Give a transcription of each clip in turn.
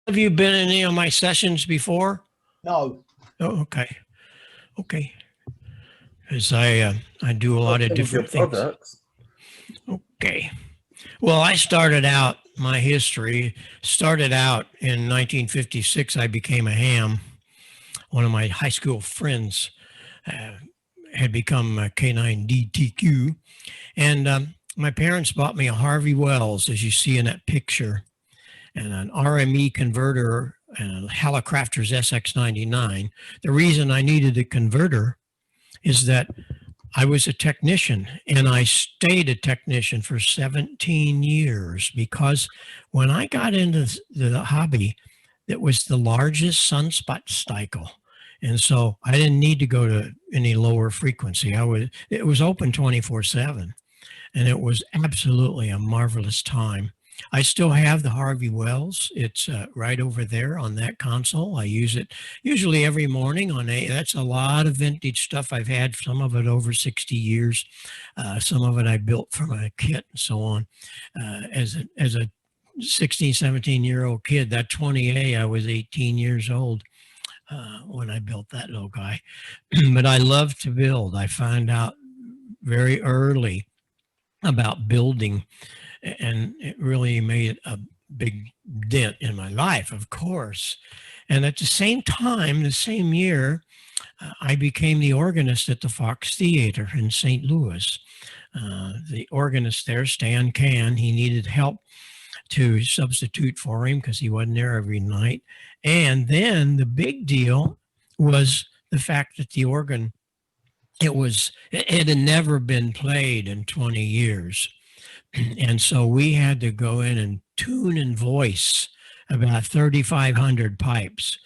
Have you been in any of my sessions before? No. Oh, okay. Okay. Because I do a lot of different things. Products. Okay. Well, I started out, my history started out in 1956. I became a ham. One of my high school friends had become a K9 DTQ. And my parents bought me a Harvey Wells, as you see in that picture, and an RME converter and a Hallicrafters SX99. The reason I needed a converter is that I was a technician, and I stayed a technician for 17 years because when I got into the hobby, it was the largest sunspot cycle. And so I didn't need to go to any lower frequency. It was open 24/7, and it was absolutely a marvelous time. I still have the Harvey Wells. It's right over there on that console. I use it usually every morning that's a lot of vintage stuff I've had, some of it over 60 years. Some of it I built from a kit and so on. As a 16, 17-year-old kid, that 20A, I was 18 years old when I built that little guy. But I love to build. I found out very early about building, and it really made a big dent in my life, of course. And at the same time, the same year, I became the organist at the Fox Theater in St. Louis. The organist there, Stan Can, he needed help to substitute for him because he wasn't there every night. And then the big deal was the fact that the organ, it had never been played in 20 years. And so we had to go in and tune and voice about 3,500 pipes.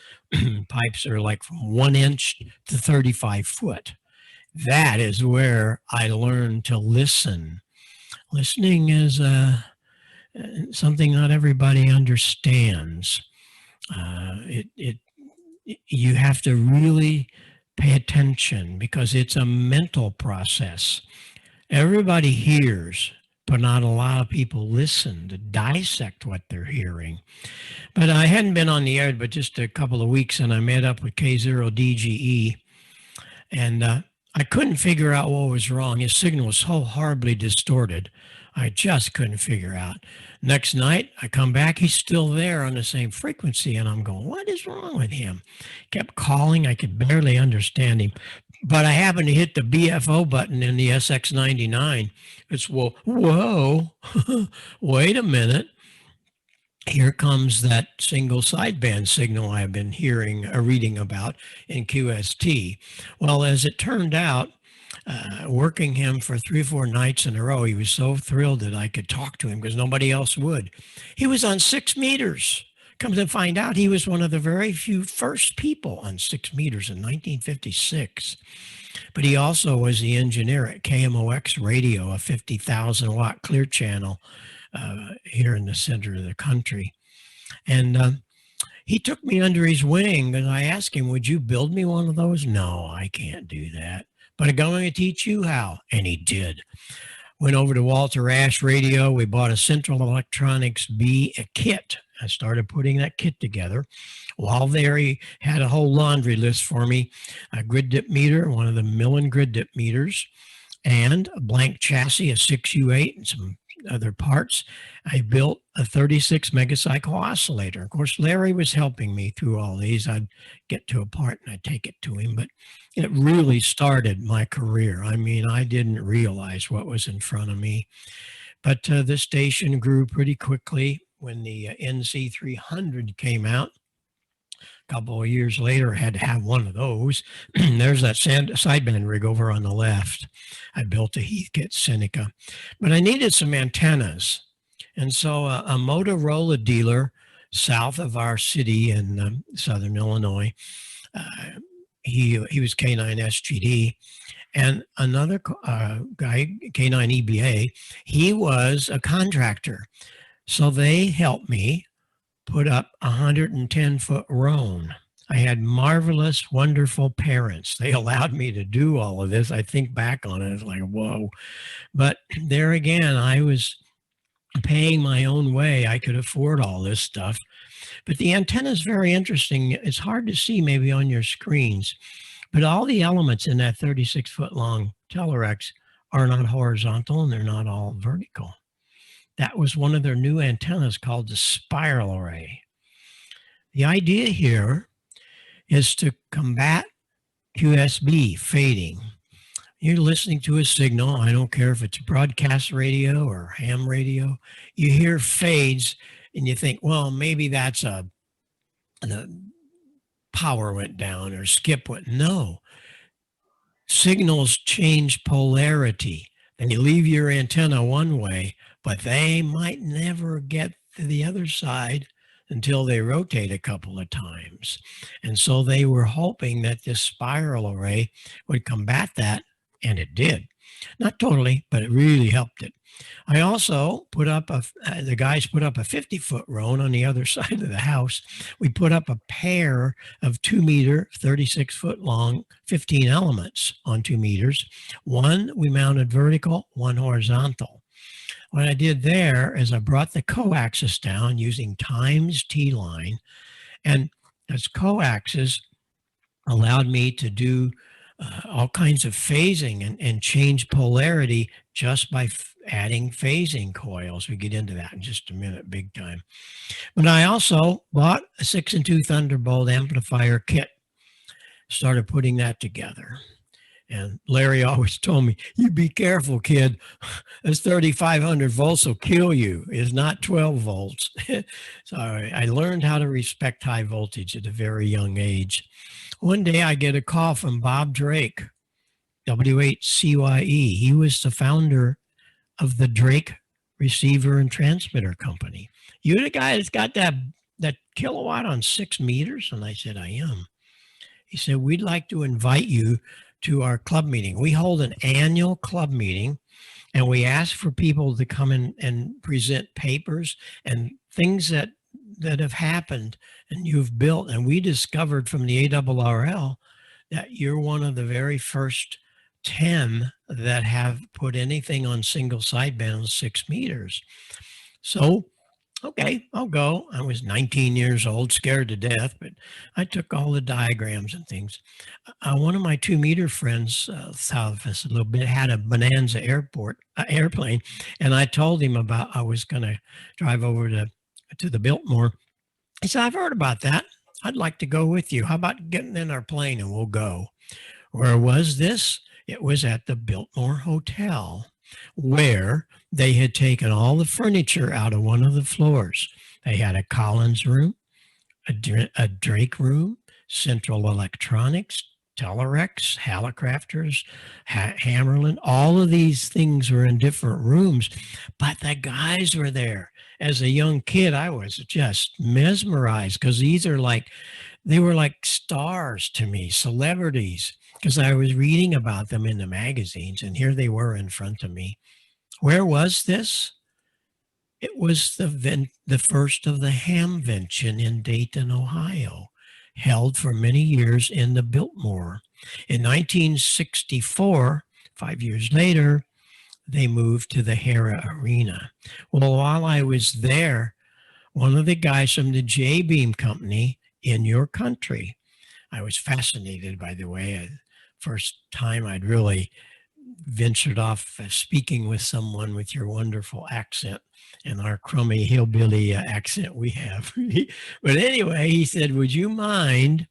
Pipes are like from 1 inch to 35 foot. That is where I learned to listen. Listening is something not everybody understands. You have to really pay attention because it's a mental process. Everybody hears, but not a lot of people listen to dissect what they're hearing. But I hadn't been on the air but just a couple of weeks, and I met up with K0DGE, and I couldn't figure out what was wrong. His signal was so horribly distorted. I just couldn't figure out. Next night, I come back, he's still there on the same frequency, and I'm going, what is wrong with him? Kept calling, I could barely understand him. But I happened to hit the BFO button in the SX99. It's, well, whoa, wait a minute. Here comes that single sideband signal I've been reading about in QST. Well, as it turned out, working him for 3 or 4 nights in a row, he was so thrilled that I could talk to him because nobody else would. He was on 6 meters. Come to find out, he was one of the very few first people on 6 meters in 1956. But he also was the engineer at KMOX Radio, a 50,000 watt clear channel here in the center of the country. And he took me under his wing, and I asked him, would you build me one of those? No, I can't do that, but I'm going to teach you how. And he did. Went over to Walter Ash Radio. We bought a Central Electronics B kit. I started putting that kit together. While there, he had a whole laundry list for me. A grid dip meter, one of the Millen grid dip meters, and a blank chassis, a 6U8, and some other parts. I built a 36 megacycle oscillator. Of course, Larry was helping me through all these. I'd get to a part and I'd take it to him, but it really started my career. I mean, I didn't realize what was in front of me, but the station grew pretty quickly when the NC300 came out. A couple of years later, I had to have one of those. There's that sideband rig over on the left. I built a Heathkit Seneca, but I needed some antennas. And so a Motorola dealer south of our city in southern Illinois, he was K9 SGD, and another guy, K9 EBA, he was a contractor. So they helped me put up a 110-foot Roan. I had marvelous, wonderful parents. They allowed me to do all of this. I think back on it, it's like, whoa. But there again, I was paying my own way. I could afford all this stuff. But the antenna is very interesting. It's hard to see maybe on your screens, but all the elements in that 36-foot long Telerex are not horizontal and they're not all vertical. That was one of their new antennas called the spiral array. The idea here is to combat QSB fading. You're listening to a signal. I don't care if it's broadcast radio or ham radio. You hear fades and you think, well, maybe that's the power went down or skip went. No. Signals change polarity. They leave your antenna one way, but they might never get to the other side until they rotate a couple of times. And so they were hoping that this spiral array would combat that, and it did. Not totally, but it really helped it. I also put up the guys put up a 50-foot Roan on the other side of the house. We put up a pair of 2 meter, 36-foot long, 15 elements on 2 meters. One we mounted vertical, one horizontal. What I did there is I brought the coaxes down using times T-line, and those coaxes allowed me to do all kinds of phasing and change polarity just by adding phasing coils. We get into that in just a minute, big time. But I also bought a 6-2 Thunderbolt amplifier kit, started putting that together. And Larry always told me, you be careful, kid. This 3,500 volts will kill you. It's not 12 volts. So I learned how to respect high voltage at a very young age. One day I get a call from Bob Drake, W8CYE. He was the founder of the Drake Receiver and Transmitter Company. You the guy that's got that kilowatt on 6 meters? And I said, I am. He said, we'd like to invite you to our club meeting. We hold an annual club meeting, and we ask for people to come in and present papers and things that have happened and you've built. And we discovered from the ARRL that you're one of the very first 10 that have put anything on single sideband 6 meters. So, okay, I'll go. I was 19 years old, scared to death, but I took all the diagrams and things. One of my 2 meter friends, south of us a little bit, had a Bonanza airplane, and I told him about I was going to drive over to the Biltmore. He said, I've heard about that. I'd like to go with you. How about getting in our plane and we'll go? Where was this? It was at the Biltmore Hotel, where they had taken all the furniture out of one of the floors. They had a Collins room, a Drake room, Central Electronics, Telerex, Hallicrafters, Hammerland. All of these things were in different rooms, but the guys were there. As a young kid, I was just mesmerized because they were like stars to me, celebrities, because I was reading about them in the magazines, and here they were in front of me. Where was this? It was the first of the Hamvention in Dayton, Ohio, held for many years in the Biltmore. In 1964, 5 years later, they moved to the Hera Arena. Well, while I was there, one of the guys from the J-Beam company in your country, I was fascinated, by the way. First time I'd really ventured off speaking with someone with your wonderful accent and our crummy hillbilly accent we have. But anyway, he said, would you mind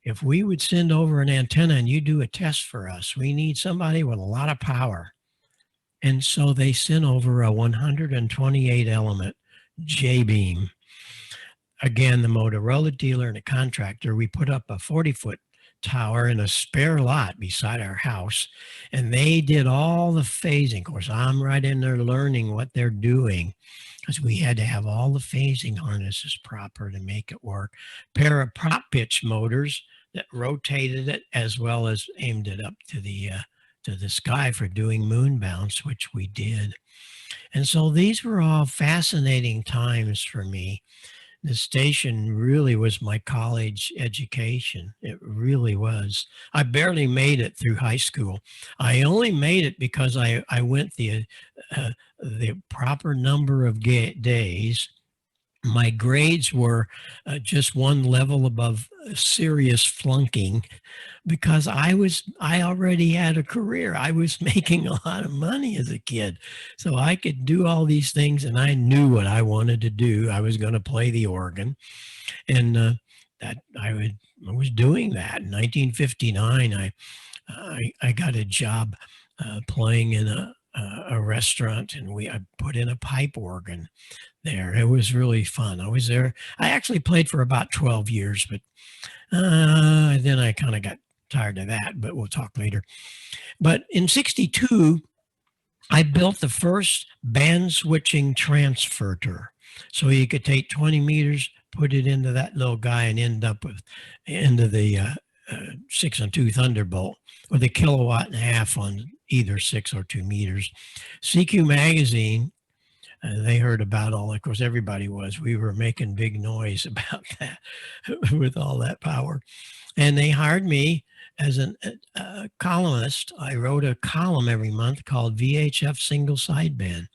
if we would send over an antenna and you do a test for us? We need somebody with a lot of power. And so they sent over a 128 element J-Beam. Again, the Motorola dealer and a contractor, we put up a 40-foot tower in a spare lot beside our house, and they did all the phasing. Of course, I'm right in there learning what they're doing because we had to have all the phasing harnesses proper to make it work. Pair of prop pitch motors that rotated it as well as aimed it up to the sky for doing moon bounce, which we did. And so these were all fascinating times for me. The station really was my college education. It really was. I barely made it through high school. I only made it because I went the proper number of days My grades were just one level above serious flunking because I already had a career. I was making a lot of money as a kid. So I could do all these things and I knew what I wanted to do. I was going to play the organ and that I was doing that. In 1959, I got a job playing in a restaurant and I put in a pipe organ there. It was really fun. I was there. I actually played for about 12 years, but then I kind of got tired of that, but we'll talk later. But in 62, I built the first band switching transverter. So you could take 20 meters, put it into that little guy and end up with into the 6 and 2 Thunderbolt with a kilowatt and a half on either 6 or 2 meters. CQ magazine, they heard about all, of course, everybody was. We were making big noise about that with all that power. And they hired me as a columnist. I wrote a column every month called VHF Single Sideband.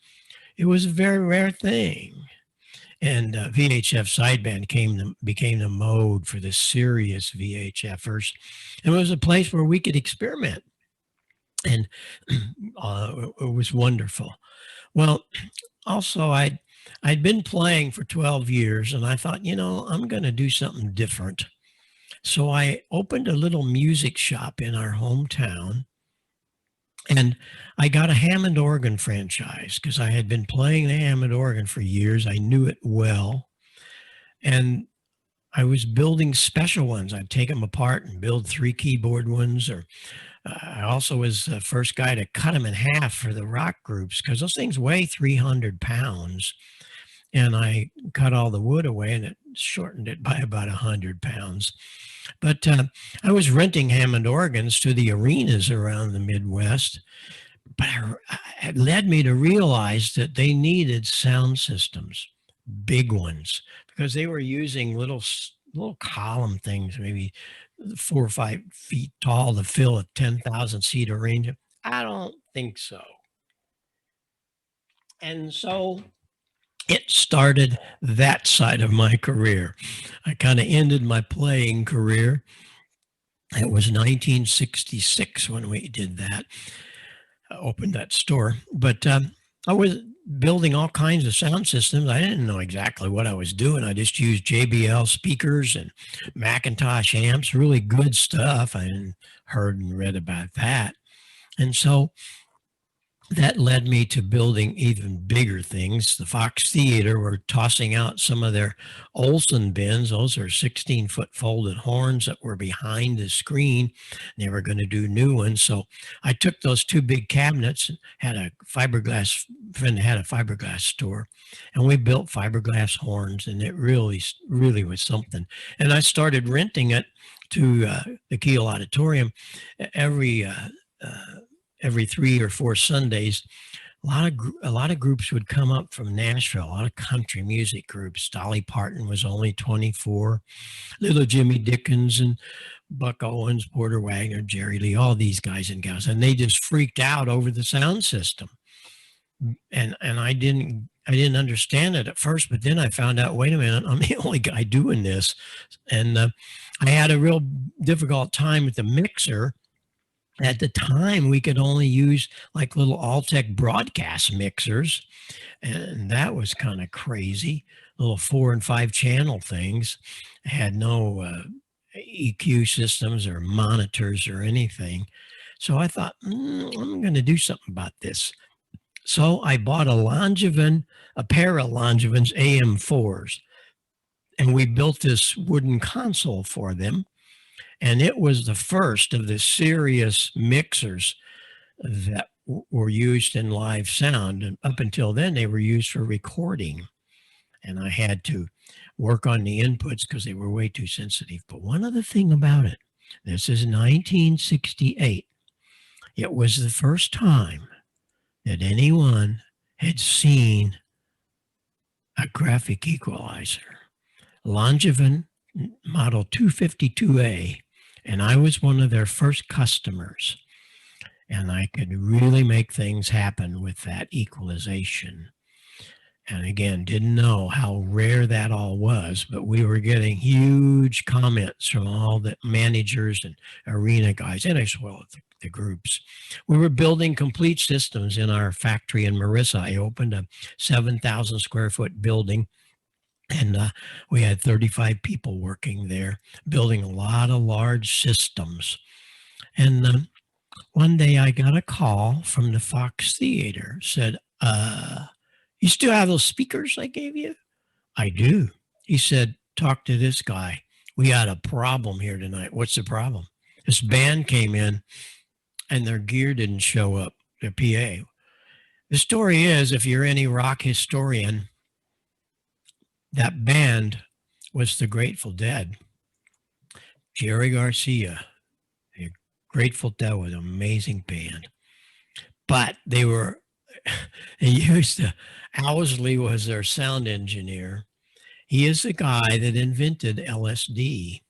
It was a very rare thing. And VHF sideband became the mode for the serious VHFers. And it was a place where we could experiment. And it was wonderful. Well, also, I'd been playing for 12 years, and I thought, I'm going to do something different. So I opened a little music shop in our hometown, and I got a Hammond organ franchise because I had been playing the Hammond organ for years. I knew it well, and I was building special ones. I'd take them apart and build 3 keyboard ones, or I also was the first guy to cut them in half for the rock groups because those things weigh 300 pounds. And I cut all the wood away and it shortened it by about 100 pounds. But I was renting Hammond organs to the arenas around the Midwest. But it led me to realize that they needed sound systems, big ones, because they were using little column things, maybe 4 or 5 feet tall to fill a 10,000 seat arena. I don't think so. And so it started that side of my career. I kind of ended my playing career. It was 1966 when we did that, opened that store. But I was building all kinds of sound systems. I didn't know exactly what I was doing. I just used JBL speakers and Macintosh amps, really good stuff. I hadn't heard and read about that. And so that led me to building even bigger things. The Fox Theater were tossing out some of their Olsen bins. Those are 16-foot folded horns that were behind the screen. They were going to do new ones. So I took those 2 big cabinets, had a fiberglass friend had a fiberglass store, and we built fiberglass horns, and it really, really was something. And I started renting it to the Kiel Auditorium every 3 or 4 Sundays. A lot of groups would come up from Nashville, a lot of country music groups. Dolly Parton was only 24, Little Jimmy Dickens and Buck Owens, Porter Wagner, Jerry Lee, all these guys and gals, and they just freaked out over the sound system. And I didn't understand it at first, but then I found out, wait a minute, I'm the only guy doing this. And I had a real difficult time with the mixer. At the time, we could only use like little Altec broadcast mixers, and that was kind of crazy. Little 4 and 5 channel things. Had no EQ systems or monitors or anything. So I thought, I'm going to do something about this. So I bought a pair of Longevins AM4s, and we built this wooden console for them. And it was the first of the serious mixers that were used in live sound. And up until then, they were used for recording. And I had to work on the inputs because they were way too sensitive. But one other thing about it, this is 1968. It was the first time that anyone had seen a graphic equalizer. Longevin model 252A. And I was one of their first customers, and I could really make things happen with that equalization. And again, didn't know how rare that all was, but we were getting huge comments from all the managers and arena guys, and as well as the groups. We were building complete systems in our factory in Marissa. I opened a 7,000 square foot building, and we had 35 people working there, building a lot of large systems. And one day I got a call from the Fox Theater, said, you still have those speakers I gave you? I do. He said, talk to this guy. We got a problem here tonight. What's the problem? This band came in and their gear didn't show up, their PA. The story is, if you're any rock historian, that band was the Grateful Dead. Jerry Garcia, the Grateful Dead was an amazing band. But they used to, Owsley was their sound engineer. He is the guy that invented LSD,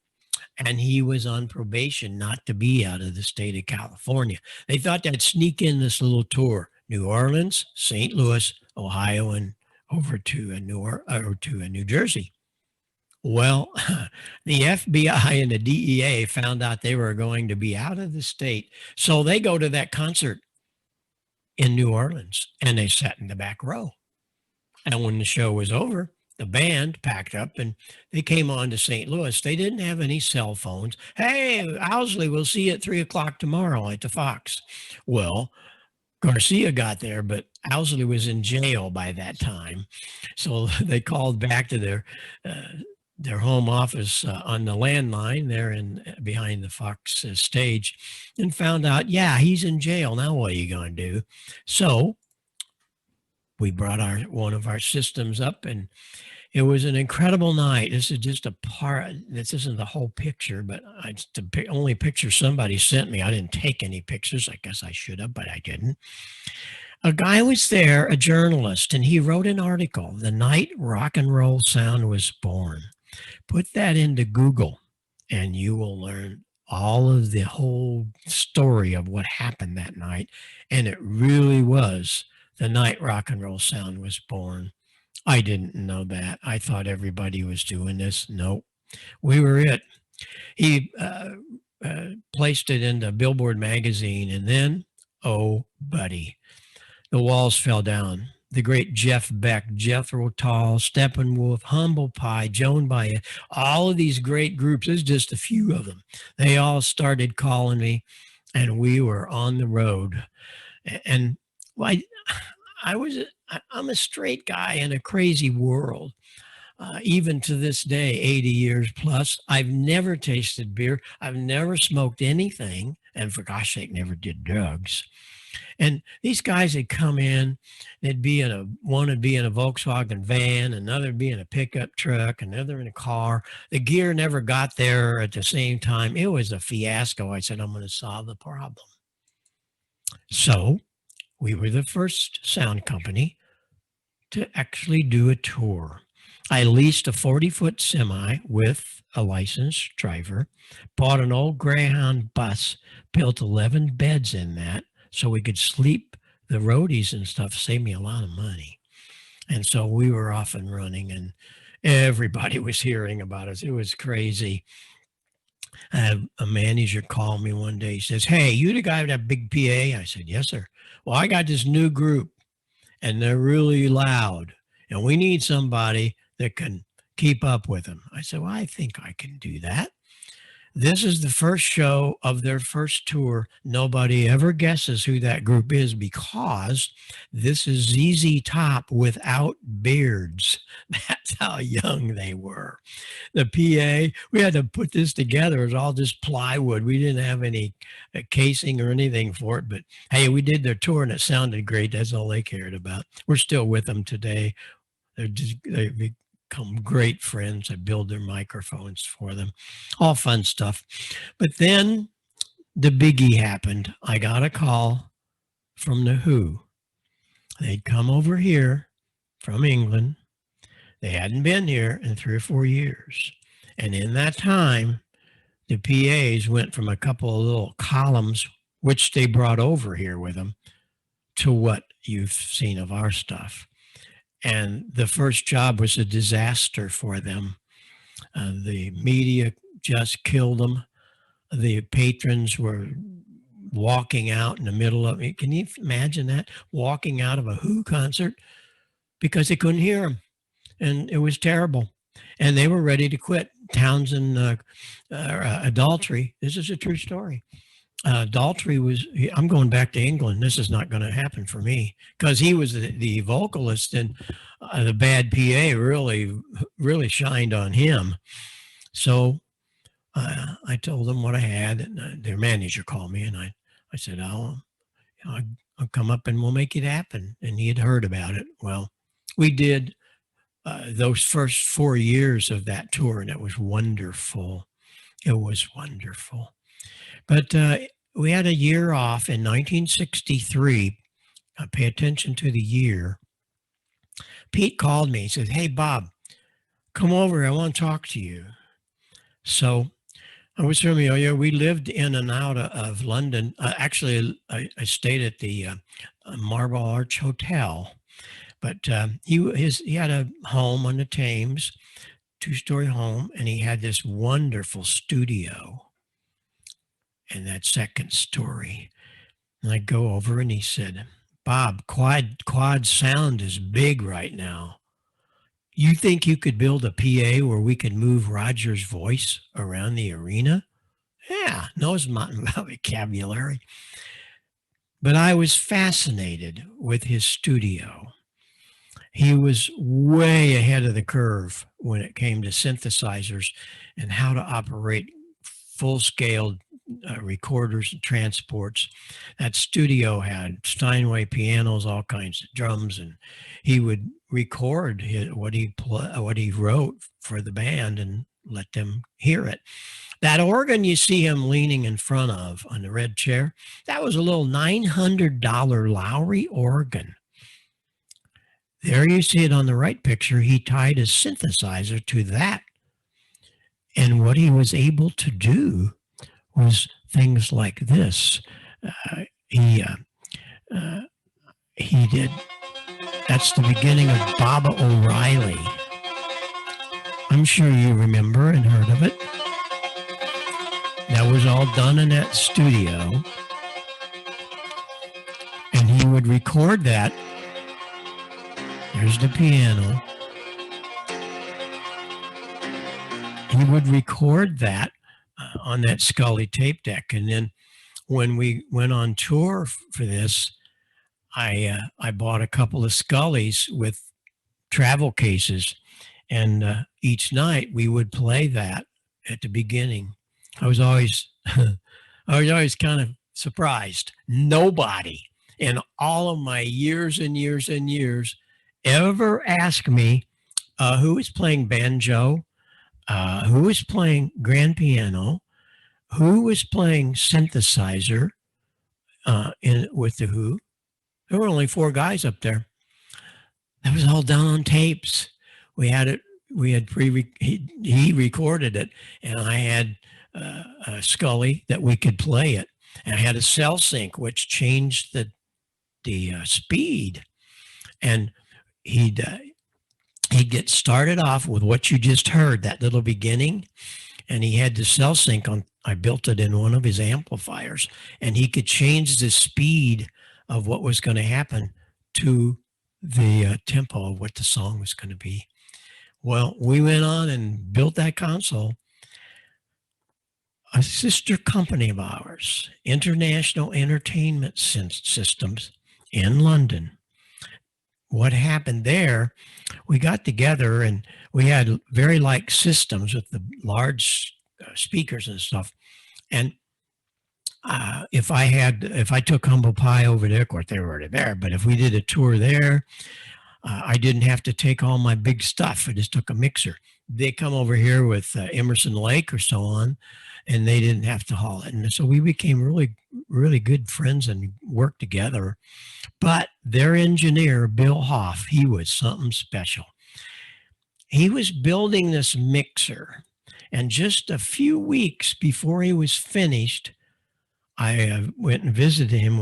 and he was on probation not to be out of the state of California. They thought they'd sneak in this little tour, New Orleans, St. Louis, Ohio, and over to New Jersey. Well, the FBI and the DEA found out they were going to be out of the state, so they go to that concert in New Orleans, and they sat in the back row. And when the show was over, the band packed up and they came on to St. Louis. They didn't have any cell phones. Hey, Owsley, we'll see you at 3:00 tomorrow at the Fox. Well, Garcia got there, but Owsley was in jail by that time. So they called back to their home office on the landline there behind the Fox stage, and found out, yeah, he's in jail. Now what are you going to do? So we brought one of our systems up, and it was an incredible night. This is just a part. This isn't the whole picture, but it's the only picture somebody sent me. I didn't take any pictures. I guess I should have, but I didn't. A guy was there, a journalist, and he wrote an article, "The Night Rock and Roll Sound Was Born." Put that into Google, and you will learn all of the whole story of what happened that night. And it really was the night rock and roll sound was born. I didn't know that. I thought everybody was doing this. Nope. We were it. He placed it into Billboard magazine, and then, oh, buddy, the walls fell down. The great Jeff Beck, Jethro Tull, Steppenwolf, Humble Pie, Joan Baez, all of these great groups, there's just a few of them. They all started calling me, and we were on the road. And I'm a straight guy in a crazy world. Even to this day, 80 years plus, I've never tasted beer. I've never smoked anything, and for gosh sake, never did drugs. And these guys would come in, one would be in a Volkswagen van, another would be in a pickup truck, another in a car. The gear never got there at the same time. It was a fiasco. I said, I'm going to solve the problem. So we were the first sound company to actually do a tour. I leased a 40-foot semi with a licensed driver, bought an old Greyhound bus, built 11 beds in that, so we could sleep the roadies and stuff, saved me a lot of money. And so we were off and running, and everybody was hearing about us. It was crazy. I had a manager call me one day. He says, hey, you the guy with that big PA? I said, yes, sir. Well, I got this new group, and they're really loud, and we need somebody that can keep up with them. I said, well, I think I can do that. This is the first show of their first tour. Nobody ever guesses who that group is because this is ZZ Top without beards. That's how young they were. The PA, we had to put this together. It was all just plywood. We didn't have any casing or anything for it. But hey, we did their tour and it sounded great. That's all they cared about. We're still with them today. They've become great friends. I build their microphones for them. All fun stuff. But then the biggie happened. I got a call from the Who. They'd come over here from England. They hadn't been here in 3 or 4 years. And in that time, the PAs went from a couple of little columns, which they brought over here with them, to what you've seen of our stuff. And the first job was a disaster for them. The media just killed them. The patrons were walking out in the middle of it. Can you imagine that? Walking out of a Who concert because they couldn't hear them. And it was terrible. And they were ready to quit. Townsend, Adultery, this is a true story. Daltrey was, I'm going back to England. This is not going to happen for me because he was the vocalist, and the bad PA really shined on him. So I told them what I had, and their manager called me, and I said, I'll come up and we'll make it happen. And he had heard about it. Well, we did those first 4 years of that tour, and it was wonderful. It was wonderful. But we had a year off in 1963. Pay attention to the year. Pete called me. He said, hey, Bob, come over. I want to talk to you. So I was familiar. We lived in and out of London. Actually, I stayed at the Marble Arch Hotel. But he had a home on the Thames, 2-story home, and he had this wonderful studio in that second story. And I go over and he said, Bob, quad sound is big right now. You think you could build a PA where we could move Roger's voice around the arena? Yeah, knows my vocabulary. But I was fascinated with his studio. He was way ahead of the curve when it came to synthesizers and how to operate full-scale recorders and transports. That studio had Steinway pianos, all kinds of drums, and he would record what he wrote for the band and let them hear it. That organ you see him leaning in front of on the red chair, that was a little $900 Lowry organ. There you see it on the right picture. He tied his synthesizer to that. And what he was able to do was things like this. He did, that's the beginning of Baba O'Reilly. I'm sure you remember and heard of it. That was all done in that studio. And he would record that. There's the piano. He would record that on that Scully tape deck. And then when we went on tour for this, I bought a couple of Scullys with travel cases. And each night we would play that at the beginning. I was always kind of surprised. Nobody in all of my years and years and years ever asked me who was playing banjo, who was playing grand piano, who was playing synthesizer with the Who. There were only 4 guys up there. That was all done on tapes. We had it. He recorded it, and I had a Scully that we could play it. And I had a cell sync, which changed the speed. And he'd get started off with what you just heard, that little beginning, and he had the cell sync on. I built it in one of his amplifiers, and he could change the speed of what was going to happen to the tempo of what the song was going to be. Well, we went on and built that console. A sister company of ours, International Entertainment Systems in London. What happened there, we got together and we had very like systems with the large speakers and stuff. And if I took Humble Pie over there, of course they were already there, but if we did a tour there, I didn't have to take all my big stuff. I just took a mixer. They come over here with Emerson Lake or so on, and they didn't have to haul it. And so we became really, really good friends and worked together. But their engineer, Bill Hoff, he was something special. He was building this mixer, and just a few weeks before he was finished, I went and visited him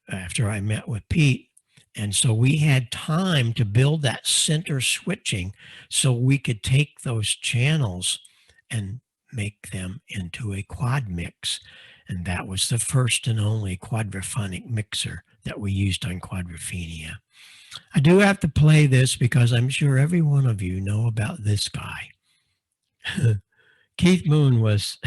after I met with Pete And so we had time to build that center switching so we could take those channels and make them into a quad mix. And that was the first and only quadraphonic mixer that we used on Quadrophenia. I do have to play this because I'm sure every one of you know about this guy. Keith Moon was,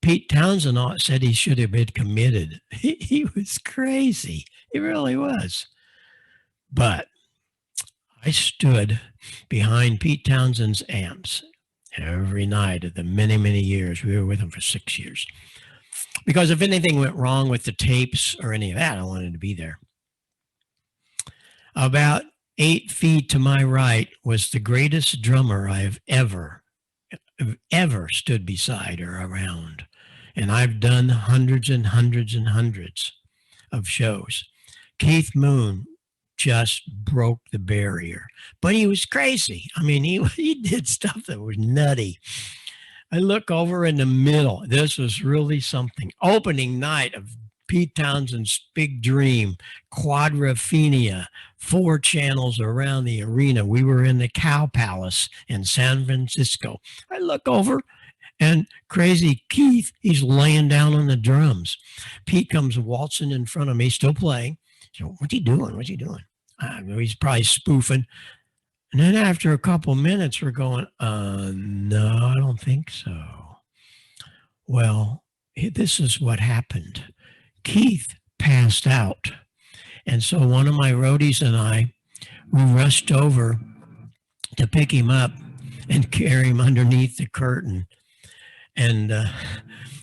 Pete Townsend said he should have been committed. He was crazy. He really was. But I stood behind Pete Townsend's amps every night of the many, many years. We were with him for 6 years. Because if anything went wrong with the tapes or any of that, I wanted to be there. About 8 feet to my right was the greatest drummer I've ever stood beside or around. And I've done hundreds and hundreds and hundreds of shows. Keith Moon just broke the barrier, but he was crazy. I mean, he did stuff that was nutty. I look over in the middle. This was really something. Opening night of Pete Townsend's big dream, Quadrophenia, 4 channels around the arena. We were in the Cow Palace in San Francisco. I look over and crazy Keith, he's laying down on the drums. Pete comes waltzing in front of me, still playing. So, what's he doing? What's he doing? He's probably spoofing. And then after a couple minutes, we're going, no, I don't think so. Well, this is what happened. Keith passed out. And so one of my roadies and I, we rushed over to pick him up and carry him underneath the curtain. And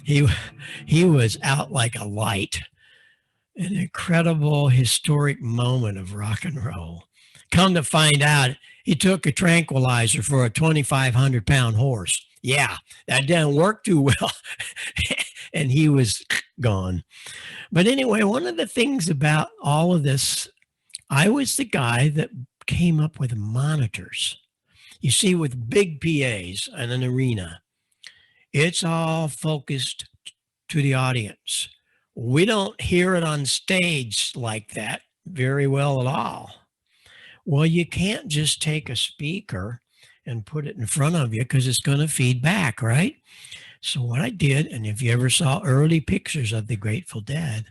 he was out like a light. An incredible historic moment of rock and roll. Come to find out, he took a tranquilizer for a 2,500-pound horse. Yeah, that didn't work too well. And he was gone. But anyway, one of the things about all of this, I was the guy that came up with monitors. You see, with big PAs in an arena, it's all focused to the audience. We don't hear it on stage like that very well at all. Well, you can't just take a speaker and put it in front of you because it's going to feed back, right? So what I did, and if you ever saw early pictures of the Grateful Dead,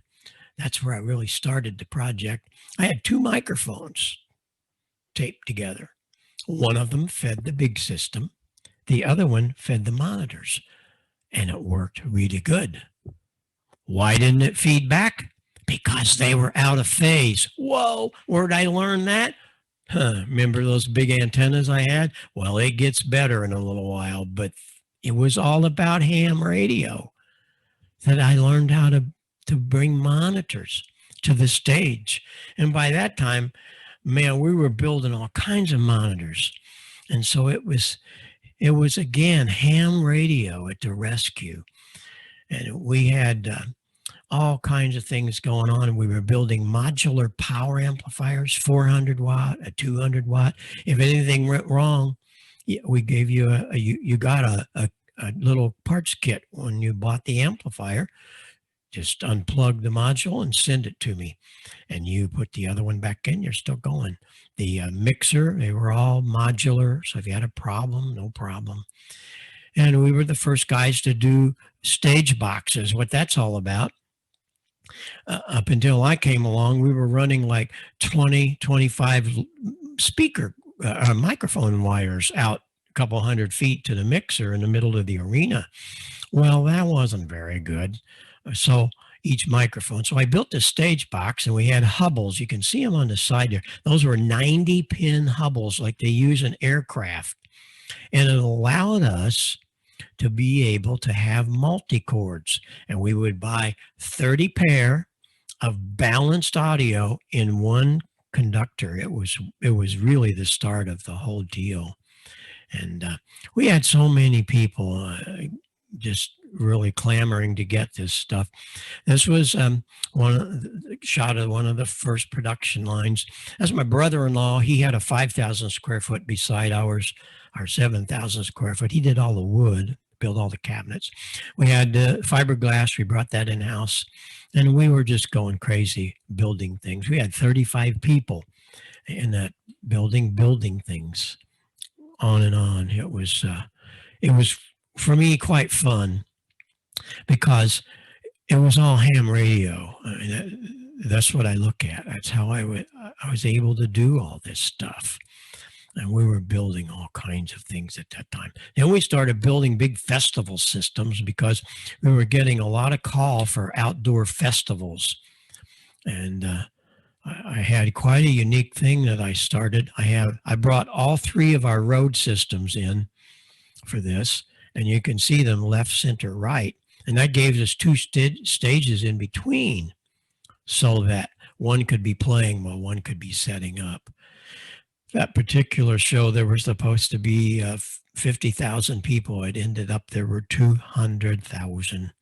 that's where I really started the project. I had 2 microphones taped together. One of them fed the big system. The other one fed the monitors. And it worked really good. Why didn't it feed back? Because they were out of phase. Whoa, where'd I learn that? Remember those big antennas I had? Well, it gets better in a little while, but it was all about ham radio that I learned how to bring monitors to the stage. And by that time, man, we were building all kinds of monitors. And so it was again, ham radio at the rescue. And we had all kinds of things going on. And we were building modular power amplifiers, 400 watt, a 200 watt. If anything went wrong, we gave you you got a little parts kit when you bought the amplifier. Just unplug the module and send it to me. And you put the other one back in, you're still going. The mixer, they were all modular. So if you had a problem, no problem. And we were the first guys to do stage boxes, what that's all about. Up until I came along, we were running like 20, 25 speaker microphone wires out a couple hundred feet to the mixer in the middle of the arena. Well, that wasn't very good. So each microphone. So I built this stage box and we had Hubbles. You can see them on the side there. Those were 90-pin Hubbles like they use in aircraft. And it allowed us to be able to have multi-chords. And we would buy 30 pair of balanced audio in one conductor. It was really the start of the whole deal. And we had so many people just really clamoring to get this stuff. This was shot of one of the first production lines. That's my brother-in-law. He had a 5,000 square foot beside ours, our 7,000 square foot. He did all the wood, build all the cabinets. We had fiberglass. We brought that in-house. And we were just going crazy building things. We had 35 people in that building things on and on. It was for me quite fun because it was all ham radio. I mean, that's what I look at. That's how I was able to do all this stuff. And we were building all kinds of things at that time. Then we started building big festival systems because we were getting a lot of call for outdoor festivals. And I had quite a unique thing that I started. I brought all three of our road systems in for this, and you can see them left, center, right. And that gave us two stages in between so that one could be playing while one could be setting up. That particular show, there was supposed to be 50,000 people. It ended up there were 200,000.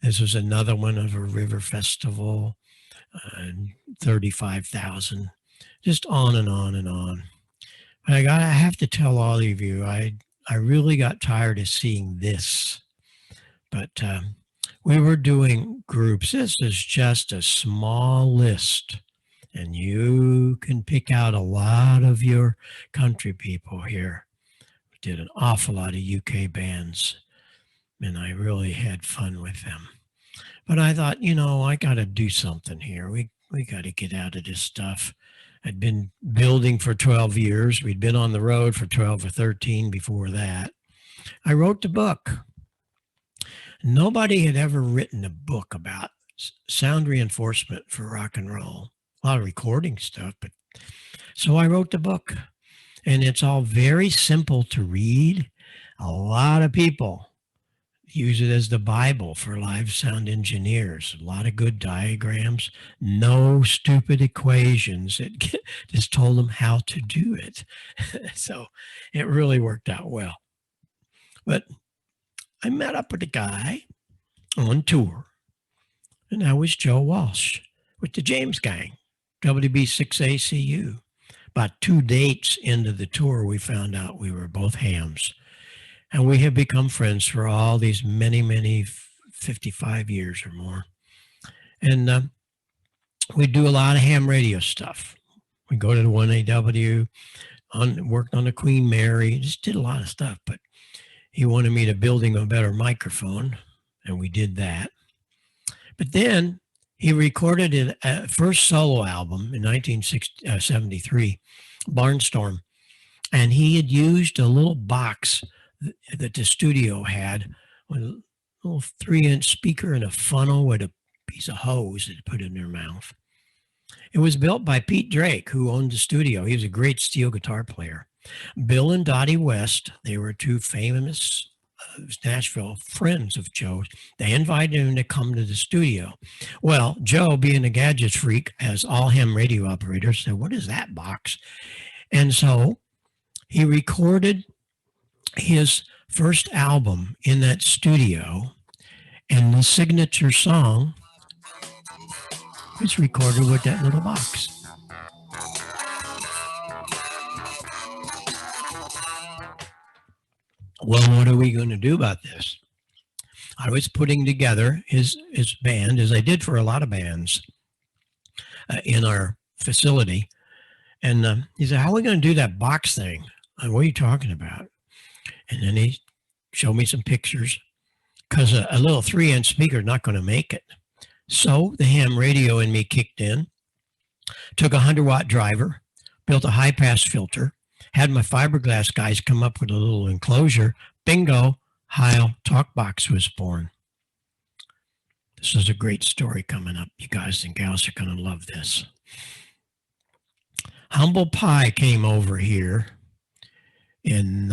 This was another one of a river festival, 35,000, just on and on and on. But I have to tell all of you, I really got tired of seeing this. But we were doing groups. This is just a small list. And you can pick out a lot of your country people here. We did an awful lot of UK bands, and I really had fun with them. But I thought, I got to do something here. We got to get out of this stuff. I'd been building for 12 years. We'd been on the road for 12 or 13 before that. I wrote the book. Nobody had ever written a book about sound reinforcement for rock and roll. A lot of recording stuff, but so I wrote the book, and it's all very simple to read. A lot of people use it as the Bible for live sound engineers. A lot of good diagrams, no stupid equations. It just told them how to do it. So it really worked out well. But I met up with a guy on tour, and that was Joe Walsh with the James Gang. WB6ACU. About 2 dates into the tour, we found out we were both hams. And we have become friends for all these many 55 years or more. And we do a lot of ham radio stuff. We go to the 1AW, worked on the Queen Mary, just did a lot of stuff. But he wanted me to build him a better microphone, and we did that. But then he recorded his first solo album in 1973, Barnstorm, and he had used a little box that the studio had, with a little 3-inch speaker and a funnel with a piece of hose that put in their mouth. It was built by Pete Drake, who owned the studio. He was a great steel guitar player. Bill and Dottie West, they were two famous Nashville friends of Joe's. They invited him to come to the studio. Well, Joe, being a gadget freak, as all ham radio operators, said, "What is that box?" And so he recorded his first album in that studio, and the signature song was recorded with that little box. Well, what are we going to do about this? I was putting together his band, as I did for a lot of bands in our facility. And he said, "How are we going to do that box thing?" "What are you talking about?" And then he showed me some pictures, because a little 3-inch speaker is not going to make it. So the ham radio in me kicked in, took a 100-watt driver, built a high-pass filter, had my fiberglass guys come up with a little enclosure. Bingo, Heil Talk box was born. This is a great story coming up. You guys and gals are going to love this. Humble Pie came over here in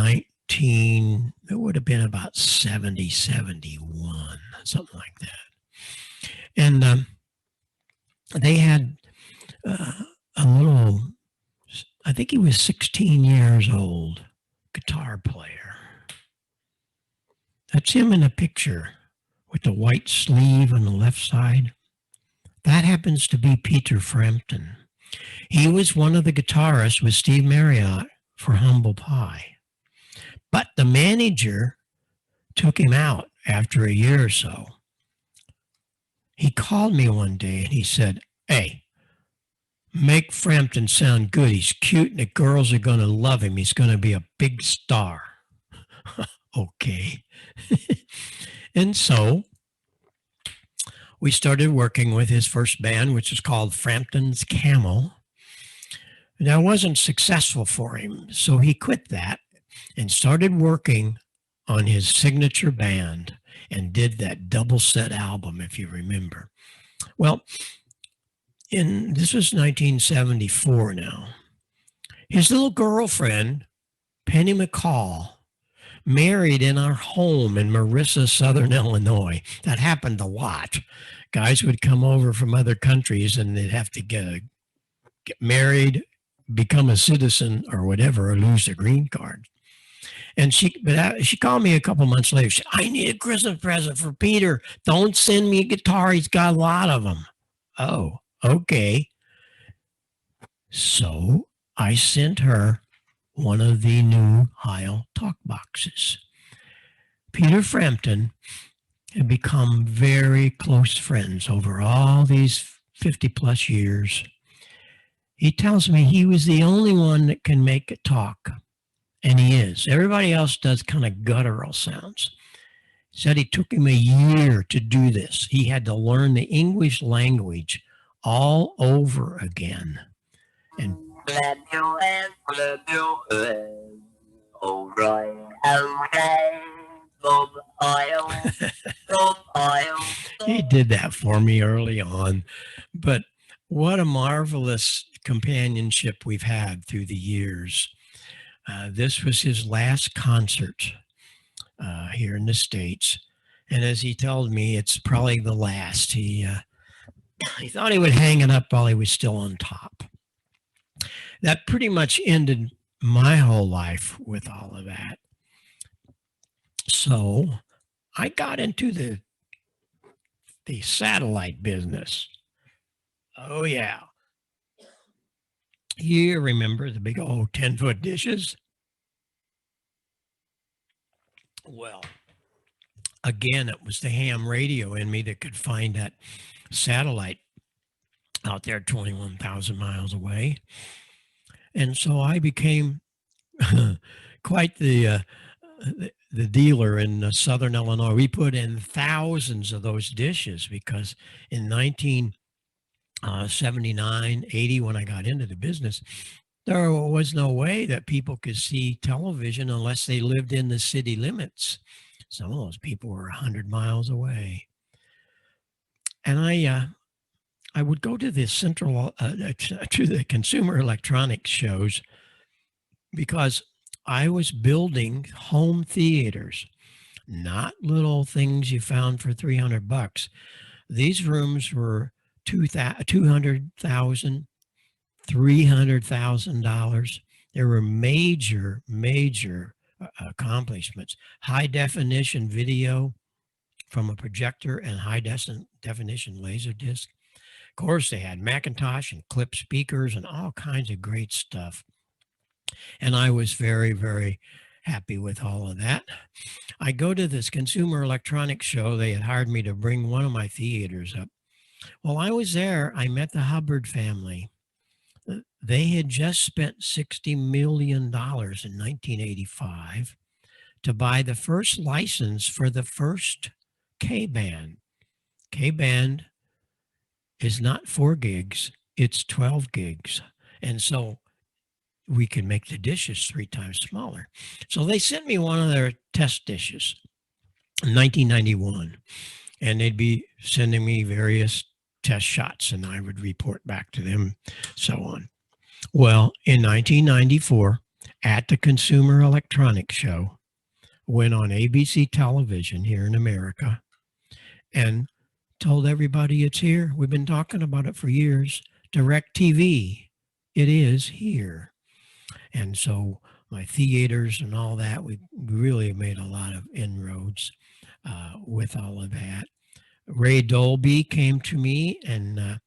it would have been about 70, 71, something like that. And they had a little, I think he was 16 years old, guitar player. That's him in a picture with the white sleeve on the left side. That happens to be Peter Frampton. He was one of the guitarists with Steve Marriott for Humble Pie. But the manager took him out after a year or so. He called me one day and he said, "Hey, make Frampton sound good. He's cute and the girls are going to love him. He's going to be a big star." Okay. And so we started working with his first band, which is called Frampton's Camel. That wasn't successful for him, so he quit that and started working on his signature band and did that double set album, if you remember. Well, this was 1974 now. His little girlfriend, Penny McCall, married in our home in Marissa, Southern Illinois. That happened a lot. Guys would come over from other countries and they'd have to get married, become a citizen or whatever, or lose their green card. And she called me a couple months later. She said, "I need a Christmas present for Peter. Don't send me a guitar. He's got a lot of them." Oh, okay. So I sent her one of the new Heil Talk boxes. Peter Frampton had become very close friends over all these 50 plus years. He tells me he was the only one that can make it talk. And he is. Everybody else does kind of guttural sounds. He said it took him a year to do this. He had to learn the English language all over again. And he did that for me early on. But what a marvelous companionship we've had through the years. This was his last concert here in the States. And as he told me, it's probably the last. He thought he would hang it up while he was still on top. That pretty much ended my whole life with all of that. So I got into the satellite business. Oh, yeah. You remember the big old 10-foot dishes? Well, again, it was the ham radio in me that could find that satellite out there 21,000 miles away. And so I became quite the dealer in Southern Illinois. We put in thousands of those dishes because in 1979, 80, when I got into the business, there was no way that people could see television unless they lived in the city limits. Some of those people were 100 miles away. And I would go to the to the consumer electronics shows because I was building home theaters, not little things you found for $300. These rooms were $200,000, $300,000. There were major accomplishments. High definition video from a projector and high definition laser disc. Of course, they had Macintosh and Klipsch speakers and all kinds of great stuff. And I was very, very happy with all of that. I go to this consumer electronics show. They had hired me to bring one of my theaters up. While I was there, I met the Hubbard family. They had just spent $60 million in 1985 to buy the first license for the first K-band. K-band is not 4 gigs, it's 12 gigs. And so we can make the dishes 3 times smaller. So they sent me one of their test dishes in 1991, and they'd be sending me various test shots, and I would report back to them, so on. Well, in 1994, at the Consumer Electronics Show, went on ABC television here in America and told everybody it's here. We've been talking about it for years. DirecTV, it is here. And so my theaters and all that, we really made a lot of inroads with all of that. Ray Dolby came to me and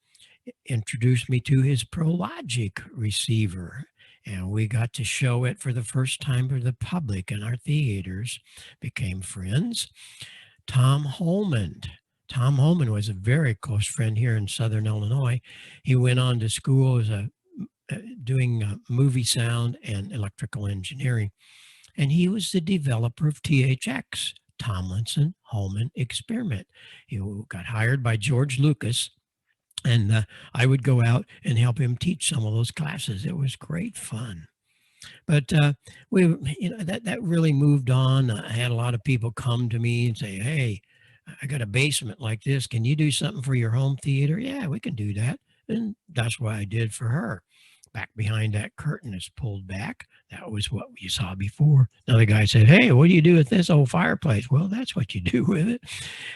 introduced me to his ProLogic receiver. and we got to show it for the first time to the public in our theaters, became friends. Tom Holmond. Tom Holmond was a very close friend here in Southern Illinois. He went on to school as doing movie sound and electrical engineering, and he was the developer of THX, Tomlinson Holman Experiment. He got hired by George Lucas, and I would go out and help him teach some of those classes. It was great fun. But that really moved on. I had a lot of people come to me and say, "Hey, I got a basement like this. Can you do something for your home theater?" "Yeah, we can do that." And that's what I did for her. Back behind that curtain is pulled back. That was what you saw before. Another guy said, "Hey, what do you do with this old fireplace?" "Well, that's what you do with it."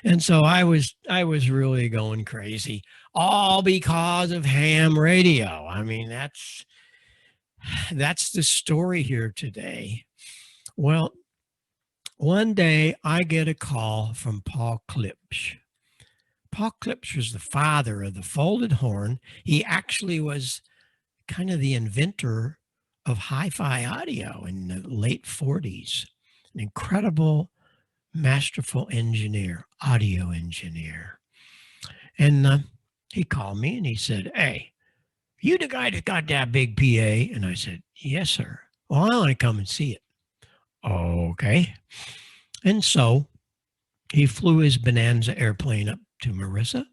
And so I was really going crazy, all because of ham radio. I mean, that's the story here today. Well, one day I get a call from Paul Klipsch. Paul Klipsch was the father of the folded horn. He actually was kind of the inventor of hi-fi audio in the late 40s. An incredible, masterful engineer, audio engineer. And he called me and he said, "Hey, you the guy that got that big PA?" And I said, "Yes, sir." "Well, I want to come and see it." "Okay." And so he flew his Bonanza airplane up to Marissa,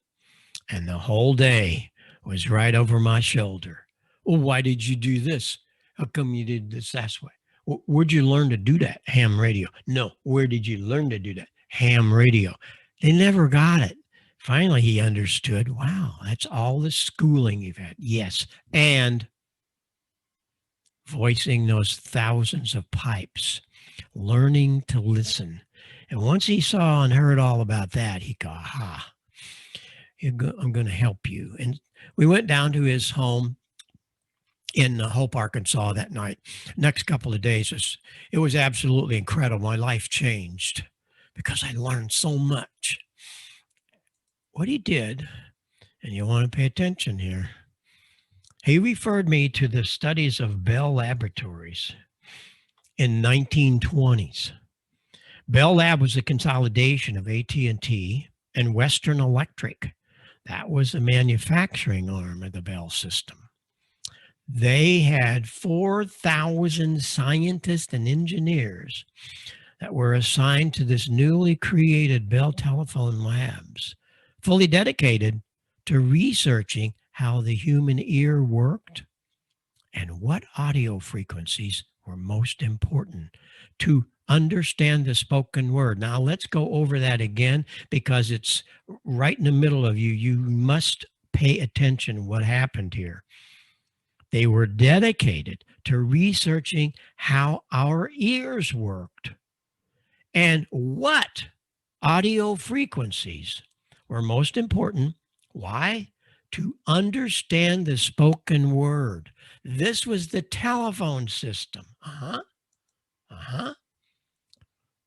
and the whole day was right over my shoulder. "Well, why did you do this? How come you did this that way? Where'd you learn to do that?" "Ham radio." "No, where did you learn to do that?" "Ham radio." They never got it. Finally, he understood. Wow, that's all the schooling you've had. Yes, and voicing those thousands of pipes, learning to listen. And once he saw and heard all about that, he go, "Aha, I'm going to help you." And we went down to his home in Hope, Arkansas that night. Next couple of days, it was absolutely incredible. My life changed because I learned so much. What he did, and you want to pay attention here, he referred me to the studies of Bell Laboratories in 1920s. Bell Lab was a consolidation of AT&T and Western Electric. That was the manufacturing arm of the Bell system. They had 4,000 scientists and engineers that were assigned to this newly created Bell Telephone Labs, fully dedicated to researching how the human ear worked and what audio frequencies were most important to understand the spoken word. Now, let's go over that again because it's right in the middle of you. You must pay attention what happened here. They were dedicated to researching how our ears worked and what audio frequencies were most important. Why? To understand the spoken word. This was the telephone system.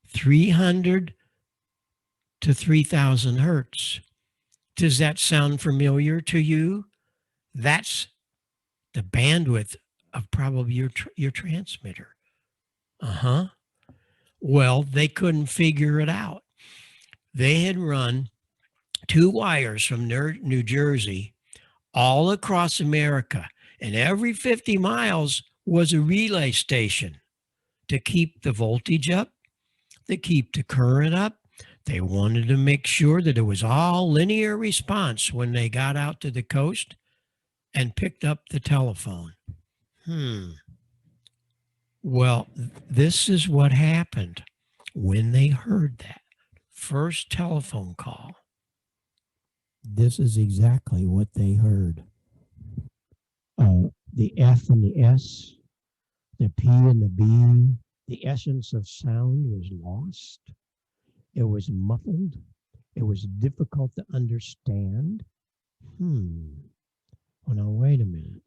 300 to 3,000 hertz. Does that sound familiar to you? That's the bandwidth of probably your transmitter. Well, they couldn't figure it out. They had run 2 wires from New Jersey all across America, and every 50 miles was a relay station to keep the voltage up, to keep the current up. They wanted to make sure that it was all linear response when they got out to the coast and picked up the telephone. Well, this is what happened when they heard that first telephone call. This is exactly what they heard. The F and the S, the P and the B, the essence of sound was lost. It was muffled. It was difficult to understand. Well, now, wait a minute.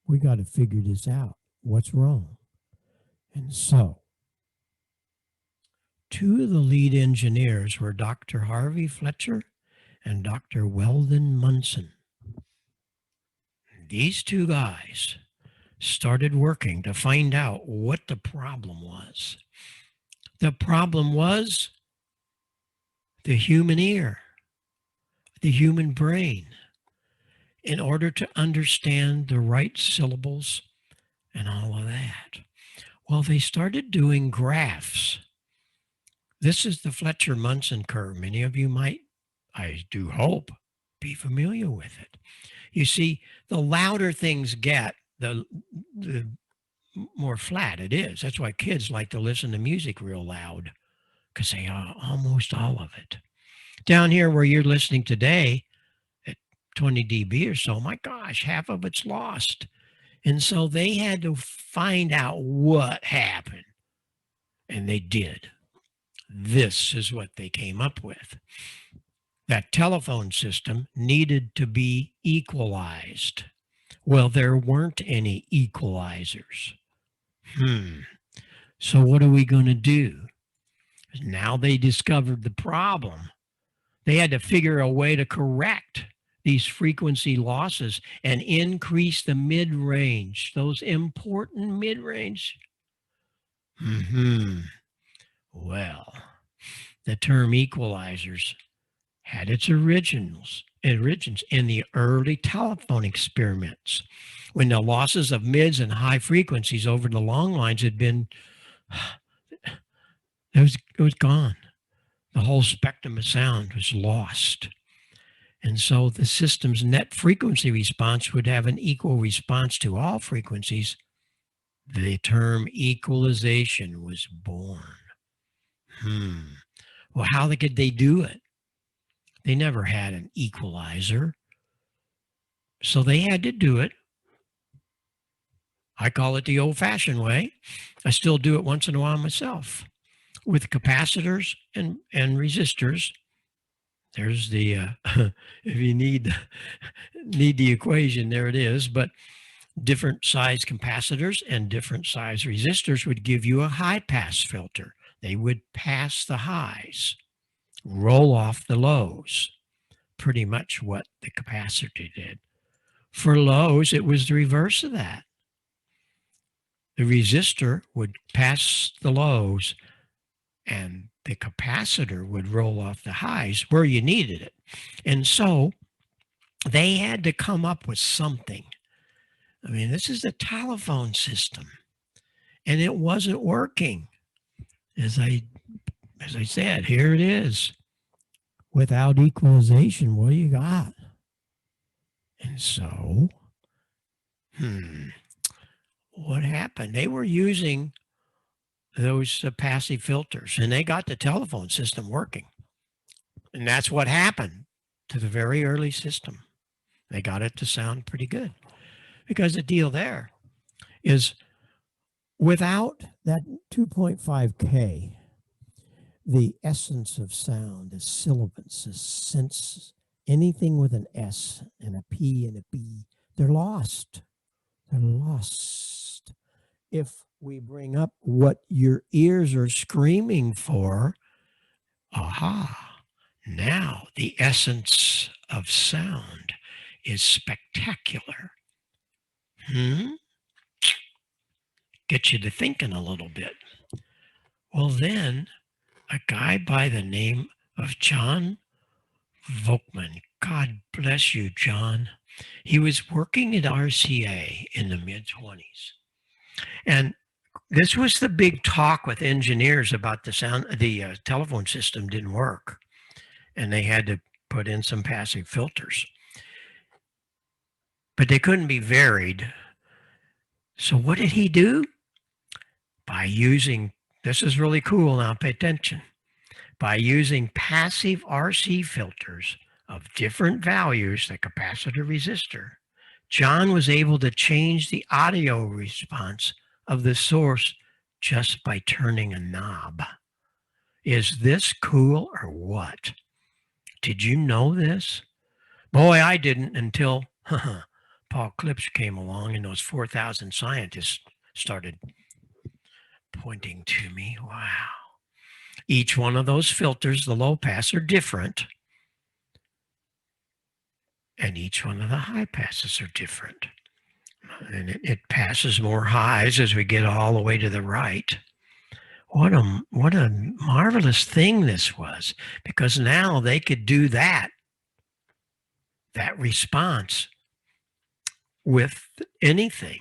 We got to figure this out. What's wrong? And so, 2 of the lead engineers were Dr. Harvey Fletcher and Dr. Weldon Munson. These 2 guys started working to find out what the problem was. The problem was the human ear, the human brain. In order to understand the right syllables and all of that. Well, they started doing graphs. This is the Fletcher Munson curve. Many of you might, I do hope, be familiar with it. You see, the louder things get, the more flat it is. That's why kids like to listen to music real loud, because they are almost all of it. Down here where you're listening today, at 20 dB or so, my gosh, half of it's lost. And so they had to find out what happened. And they did. This is what they came up with. That telephone system needed to be equalized. Well, there weren't any equalizers. So what are we going to do? Now they discovered the problem. They had to figure a way to correct these frequency losses and increase the mid-range, those important mid-range. Well, the term equalizers had its origins in the early telephone experiments, when the losses of mids and high frequencies over the long lines had been, it was gone. The whole spectrum of sound was lost. And so the system's net frequency response would have an equal response to all frequencies. The term equalization was born. Well, how could they do it? They never had an equalizer. So they had to do it. I call it the old-fashioned way. I still do it once in a while myself, with capacitors and resistors. There's the, if you need the equation, there it is. But different size capacitors and different size resistors would give you a high-pass filter. They would pass the highs, roll off the lows, pretty much what the capacitor did. For lows, it was the reverse of that. The resistor would pass the lows, and the capacitor would roll off the highs where you needed it. And so they had to come up with something. I mean, this is the telephone system, and it wasn't working. As I said, here it is. Without equalization, what do you got? And so, what happened? They were using those passive filters, and they got the telephone system working. And that's what happened to the very early system. They got it to sound pretty good. Because the deal there is, without that 2.5K, the essence of sound, the syllabus, the sense, anything with an S and a P and a B, they're lost. They're lost. If we bring up what your ears are screaming for, now the essence of sound is spectacular. Get you to thinking a little bit. Well, then a guy by the name of John Volkmann, God bless you, John. He was working at RCA in the mid-20s. And this was the big talk with engineers about the sound. The telephone system didn't work, and they had to put in some passive filters. But they couldn't be varied. So what did he do? By using, this is really cool now, pay attention. By using passive RC filters of different values, the capacitor resistor, John was able to change the audio response of the source just by turning a knob. Is this cool or what? Did you know this? Boy, I didn't until Paul Klipsch came along and those 4,000 scientists started pointing to me. Wow. Each one of those filters, the low pass, are different. And each one of the high passes are different. and it passes more highs as we get all the way to the right. What a marvelous thing this was, because now they could do that response with anything.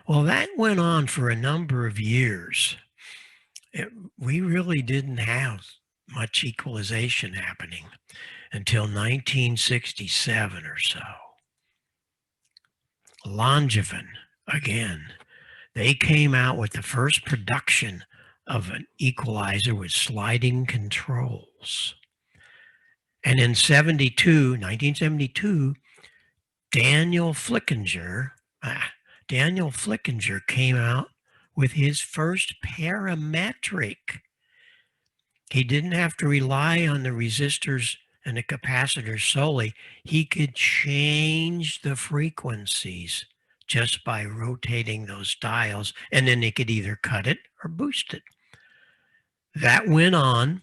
Well, that went on for a number of years. We really didn't have much equalization happening until 1967 or so. Langevin, again, they came out with the first production of an equalizer with sliding controls. And in 1972, Daniel Flickinger came out with his first parametric. He didn't have to rely on the resistors and the capacitors solely. He could change the frequencies just by rotating those dials, and then he could either cut it or boost it. That went on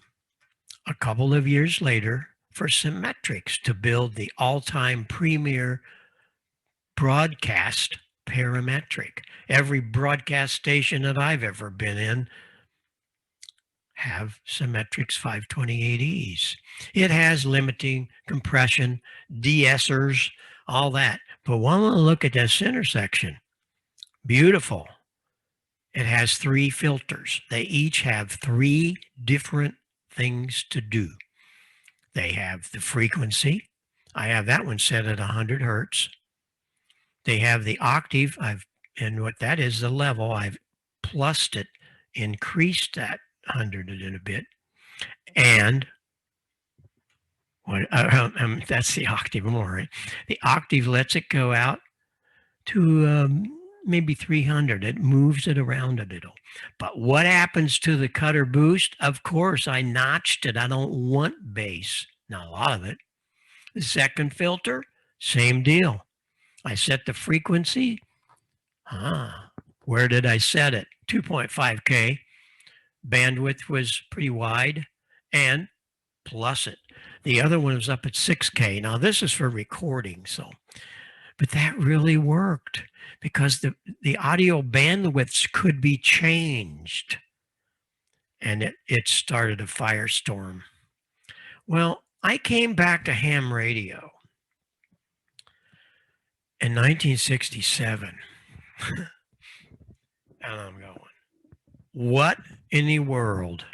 a couple of years later for Symmetrics to build the all-time premier broadcast parametric. Every broadcast station that I've ever been in have Symmetrics 528Es. It has limiting, compression, de-essers, all that. But when we look at this intersection, beautiful. It has 3 filters. They each have 3 different things to do. They have the frequency. I have that one set at 100 hertz. They have the octave. And what that is, the level. I've plussed it, increased that 100 a bit. And that's the octave more, right? The octave lets it go out to maybe 300. It moves it around a little. But what happens to the cutter boost? Of course, I notched it. I don't want bass. Not a lot of it. The second filter, same deal. I set the frequency. Where did I set it? 2.5K. Bandwidth was pretty wide, and plus it. The other one was up at 6K. Now this is for recording, but that really worked because the audio bandwidths could be changed, and it started a firestorm. Well, I came back to ham radio in 1967. And I'm going, what in the world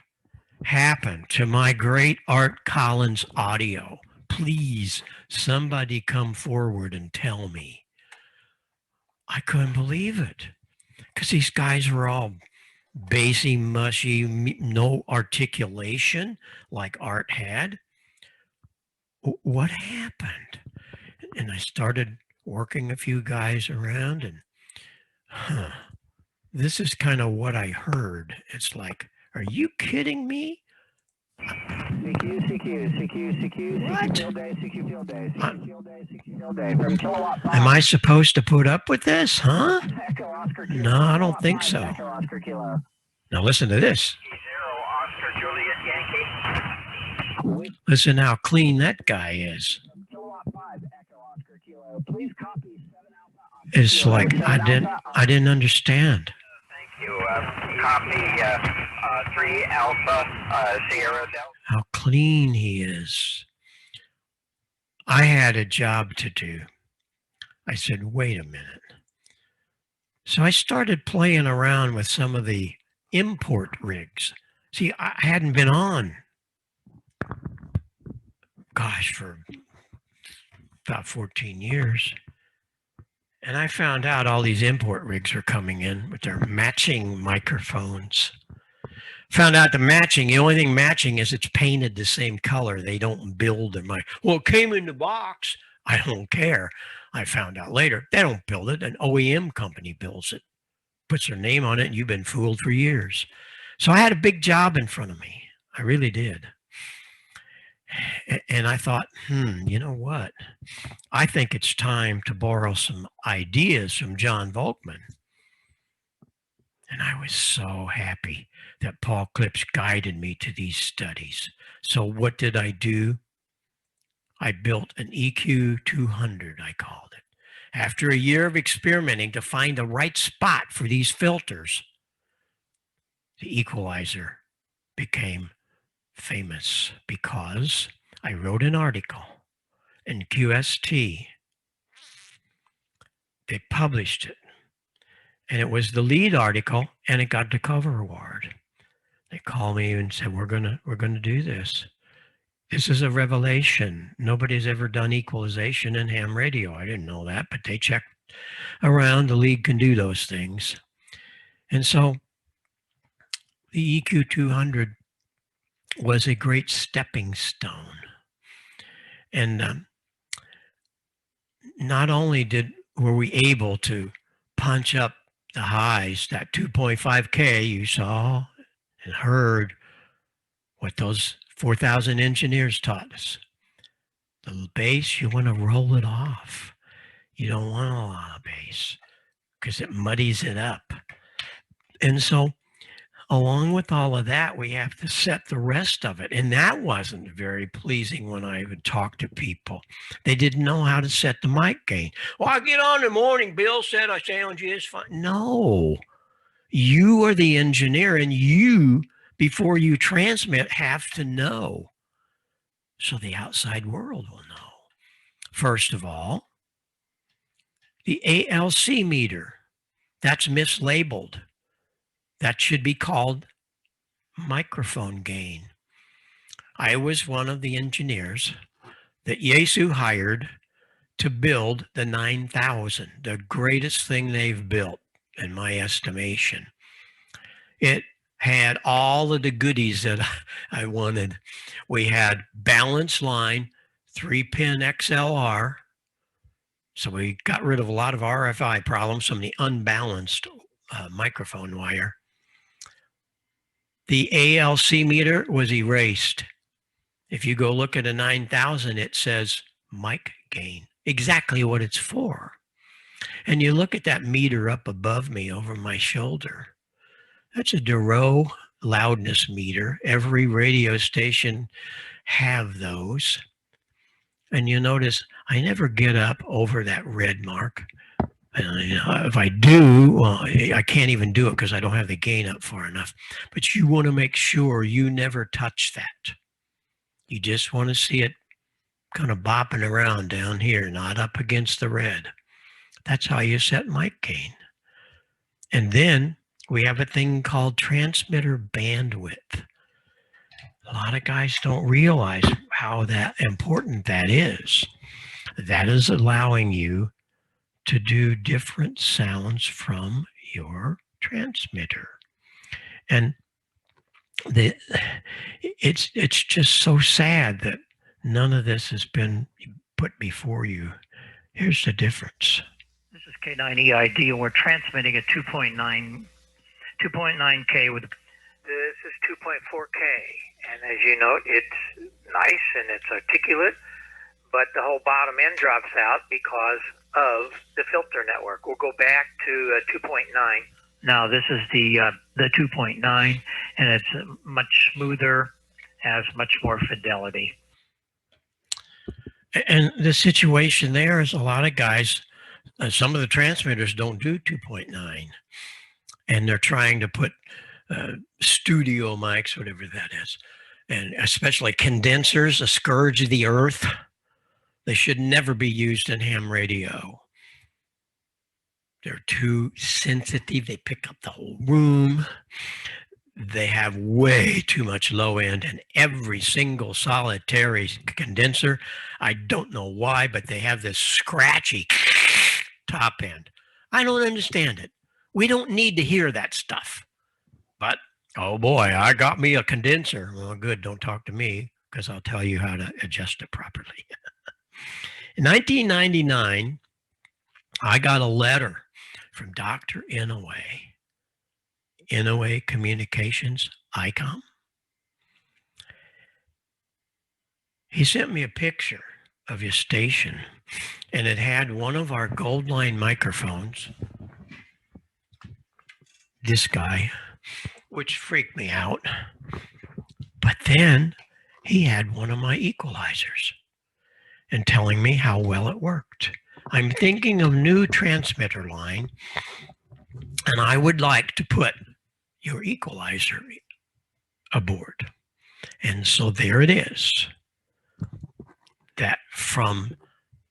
happened to my great Art Collins audio? Please, somebody come forward and tell me. I couldn't believe it because these guys were all bassy, mushy, no articulation like Art had. What happened? And I started working a few guys around, and this is kind of what I heard. It's like, are you kidding me? What? Am I supposed to put up with this, huh? No, I don't think so. Now listen to this. Listen how clean that guy is. It's like I didn't understand. Thank you. Copy 3 Alpha Sierra Delta. How clean he is. I had a job to do. I said, wait a minute. So I started playing around with some of the import rigs. See, I hadn't been on, for about 14 years. And I found out all these import rigs are coming in with their matching microphones. Found out the only thing matching is it's painted the same color. They don't build their mic. Well, it came in the box. I don't care. I found out later, they don't build it. An OEM company builds it, puts their name on it, and you've been fooled for years. So I had a big job in front of me. I really did. And I thought, you know what? I think it's time to borrow some ideas from John Volkmann. And I was so happy that Paul Klipsch guided me to these studies. So what did I do? I built an EQ 200, I called it. after a year of experimenting to find the right spot for these filters, the equalizer became famous because I wrote an article in QST. They published it, and it was the lead article, and it got the cover award. They called me and said, we're gonna do this. This is a revelation. Nobody's ever done equalization in ham radio. I didn't know that, but they checked around. The league can do those things. And so the EQ200 was a great stepping stone. And not only were we able to punch up the highs, that 2.5K you saw and heard what those 4,000 engineers taught us. The bass, you want to roll it off. You don't want a lot of bass because it muddies it up. And so along with all of that, we have to set the rest of it. And that wasn't very pleasing when I would talk to people. They didn't know how to set the mic gain. Well, I get on in the morning, Bill said I sound just fine. No, you are the engineer, and you, before you transmit, have to know so the outside world will know. First of all, the ALC meter, that's mislabeled. That should be called microphone gain. I was one of the engineers that Yaesu hired to build the 9000, the greatest thing they've built, in my estimation. It had all of the goodies that I wanted. We had balanced line, 3-pin XLR. So we got rid of a lot of RFI problems from the unbalanced microphone wire. The ALC meter was erased. If you go look at a 9000, it says mic gain, exactly what it's for. And you look at that meter up above me over my shoulder. That's a Duro loudness meter. Every radio station have those. And you notice I never get up over that red mark. And if I do, well, I can't even do it because I don't have the gain up far enough. But you want to make sure you never touch that. You just want to see it kind of bopping around down here, not up against the red. That's how you set mic gain. And then we have a thing called transmitter bandwidth. A lot of guys don't realize how important that is. That is allowing you to do different sounds from your transmitter. And it's just so sad that none of this has been put before you. Here's the difference. This is K9EID, and we're transmitting at 2.9K with. This is 2.4K, and as you note, it's nice and it's articulate, but the whole bottom end drops out because of the filter network. We'll go back to 2.9. Now this is the 2.9, and it's much smoother, has much more fidelity. And the situation there is a lot of guys, some of the transmitters don't do 2.9, and they're trying to put studio mics, whatever that is, and especially condensers, a scourge of the earth. They should never be used in ham radio. They're too sensitive. They pick up the whole room. They have way too much low end, and every single solitary condenser, I don't know why, but they have this scratchy top end. I don't understand it. We don't need to hear that stuff. But, oh boy, I got me a condenser. Well, good, don't talk to me, because I'll tell you how to adjust it properly. In 1999, I got a letter from Dr. Inouye Communications, ICOM. He sent me a picture of his station, and it had one of our gold line microphones, this guy, which freaked me out. But then he had one of my equalizers and telling me how well it worked. I'm thinking of new transmitter line, and I would like to put your equalizer aboard. And so there it is. That from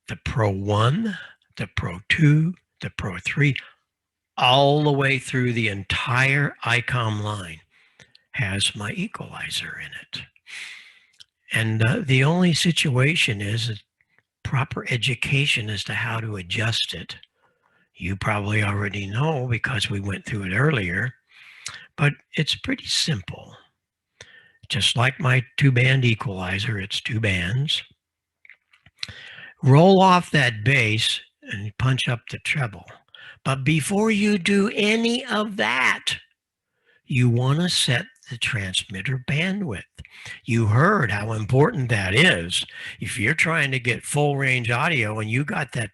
the Pro 1, the Pro 2, the Pro 3, all the way through the entire ICOM line has my equalizer in it. And the only situation is proper education as to how to adjust it. You probably already know because we went through it earlier, but it's pretty simple. Just like my 2-band equalizer, it's 2 bands. Roll off that bass and punch up the treble. But before you do any of that, you want to set the transmitter bandwidth. You heard how important that is. If you're trying to get full range audio and you got that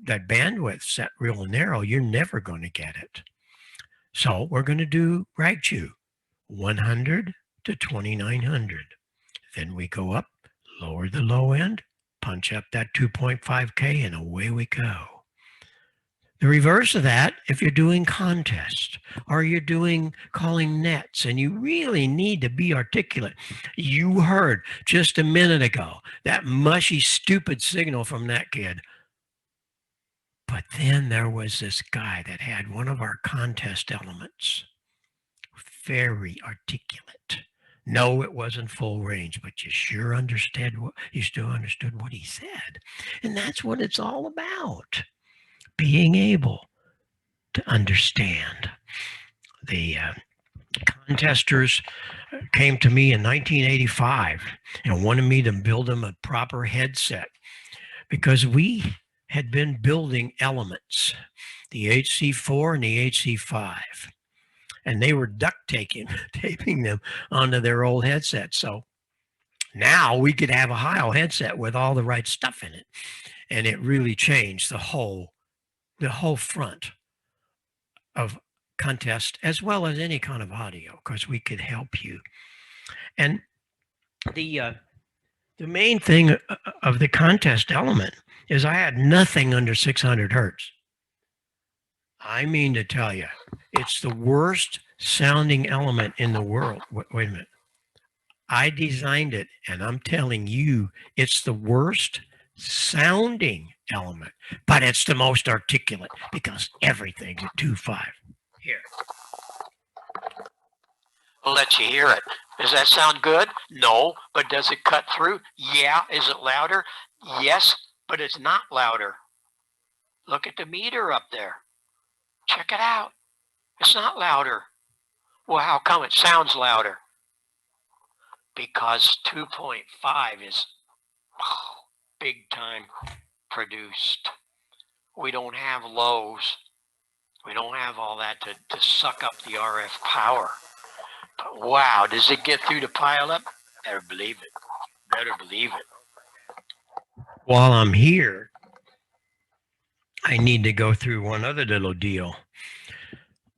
bandwidth set real narrow, you're never going to get it. So we're going to do rag chew, 100 to 2900. Then we go up, lower the low end, punch up that 2.5K, and away we go. The reverse of that, if you're doing contest or you're doing calling nets and you really need to be articulate, you heard just a minute ago that mushy, stupid signal from that kid. But then there was this guy that had one of our contest elements, very articulate. No, it wasn't full range, but you sure understood what he said. And that's what it's all about. Being able to understand. The contesters came to me in 1985 and wanted me to build them a proper headset because we had been building elements, the HC4 and the HC5, and they were duct taping them onto their old headsets. So now we could have a Heil headset with all the right stuff in it, and it really changed the whole front of contest as well as any kind of audio, because we could help you. And the main thing of the contest element is I had nothing under 600 hertz. I mean to tell you, it's the worst sounding element in the world. Wait a minute. I designed it, and I'm telling you, it's the worst sounding element, but it's the most articulate because everything's at 2.5. Here. I'll let you hear it. Does that sound good? No, but does it cut through? Yeah. Is it louder? Yes, but it's not louder. Look at the meter up there. Check it out. It's not louder. Well, how come it sounds louder? Because 2.5 is big time produced. We don't have lows. We don't have all that to suck up the RF power. But wow, does it get through the pileup? Better believe it. Better believe it. While I'm here, I need to go through one other little deal.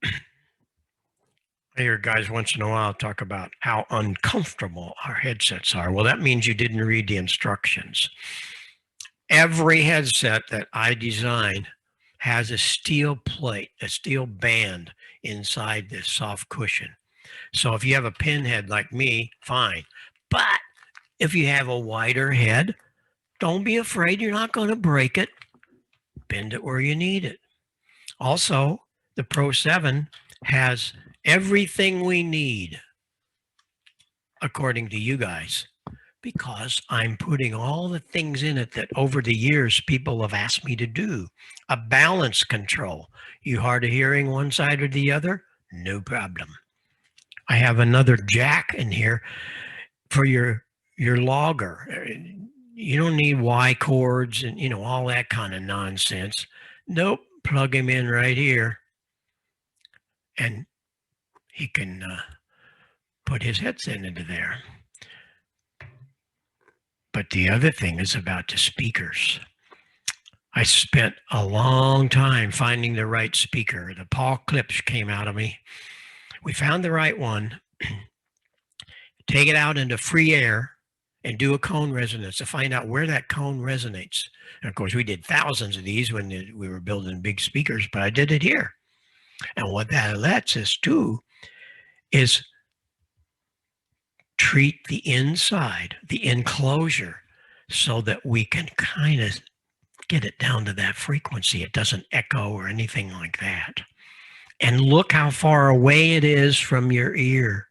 I hear guys once in a while talk about how uncomfortable our headsets are. Well, that means you didn't read the instructions. Every headset that I design has a steel plate, a steel band inside this soft cushion. So if you have a pinhead like me, fine. But if you have a wider head, don't be afraid you're not going to break it. Bend it where you need it. Also, the Pro 7 has everything we need, according to you guys, because I'm putting all the things in it that over the years people have asked me to do. A balance control. You hard of hearing one side or the other? No problem. I have another jack in here for your logger. You don't need Y cords and all that kind of nonsense. Nope, plug him in right here, and he can put his headset into there. But the other thing is about the speakers. I spent a long time finding the right speaker. The Paul Klipsch came out of me. We found the right one. Take it out into free air and do a cone resonance to find out where that cone resonates. And of course, we did thousands of these when we were building big speakers, but I did it here. And what that lets us do is treat the inside, the enclosure, so that we can kind of get it down to that frequency. It doesn't echo or anything like that. And look how far away it is from your ear.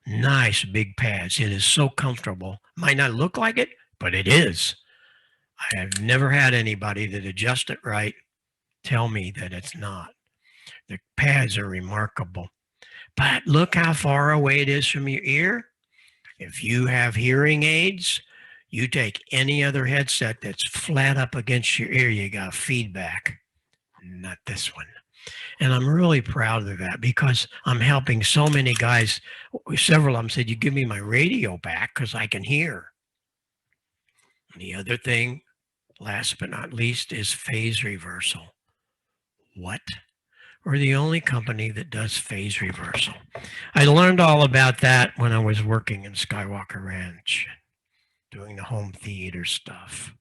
Nice big pads. It is so comfortable. Might not look like it, but it is. I have never had anybody that adjusts it right tell me that it's not. The pads are remarkable. But look how far away it is from your ear. If you have hearing aids, you take any other headset that's flat up against your ear, you got feedback. Not this one. And I'm really proud of that because I'm helping so many guys. Several of them said, you give me my radio back because I can hear. And the other thing, last but not least, is phase reversal. What? We're the only company that does phase reversal. I learned all about that when I was working in Skywalker Ranch, doing the home theater stuff.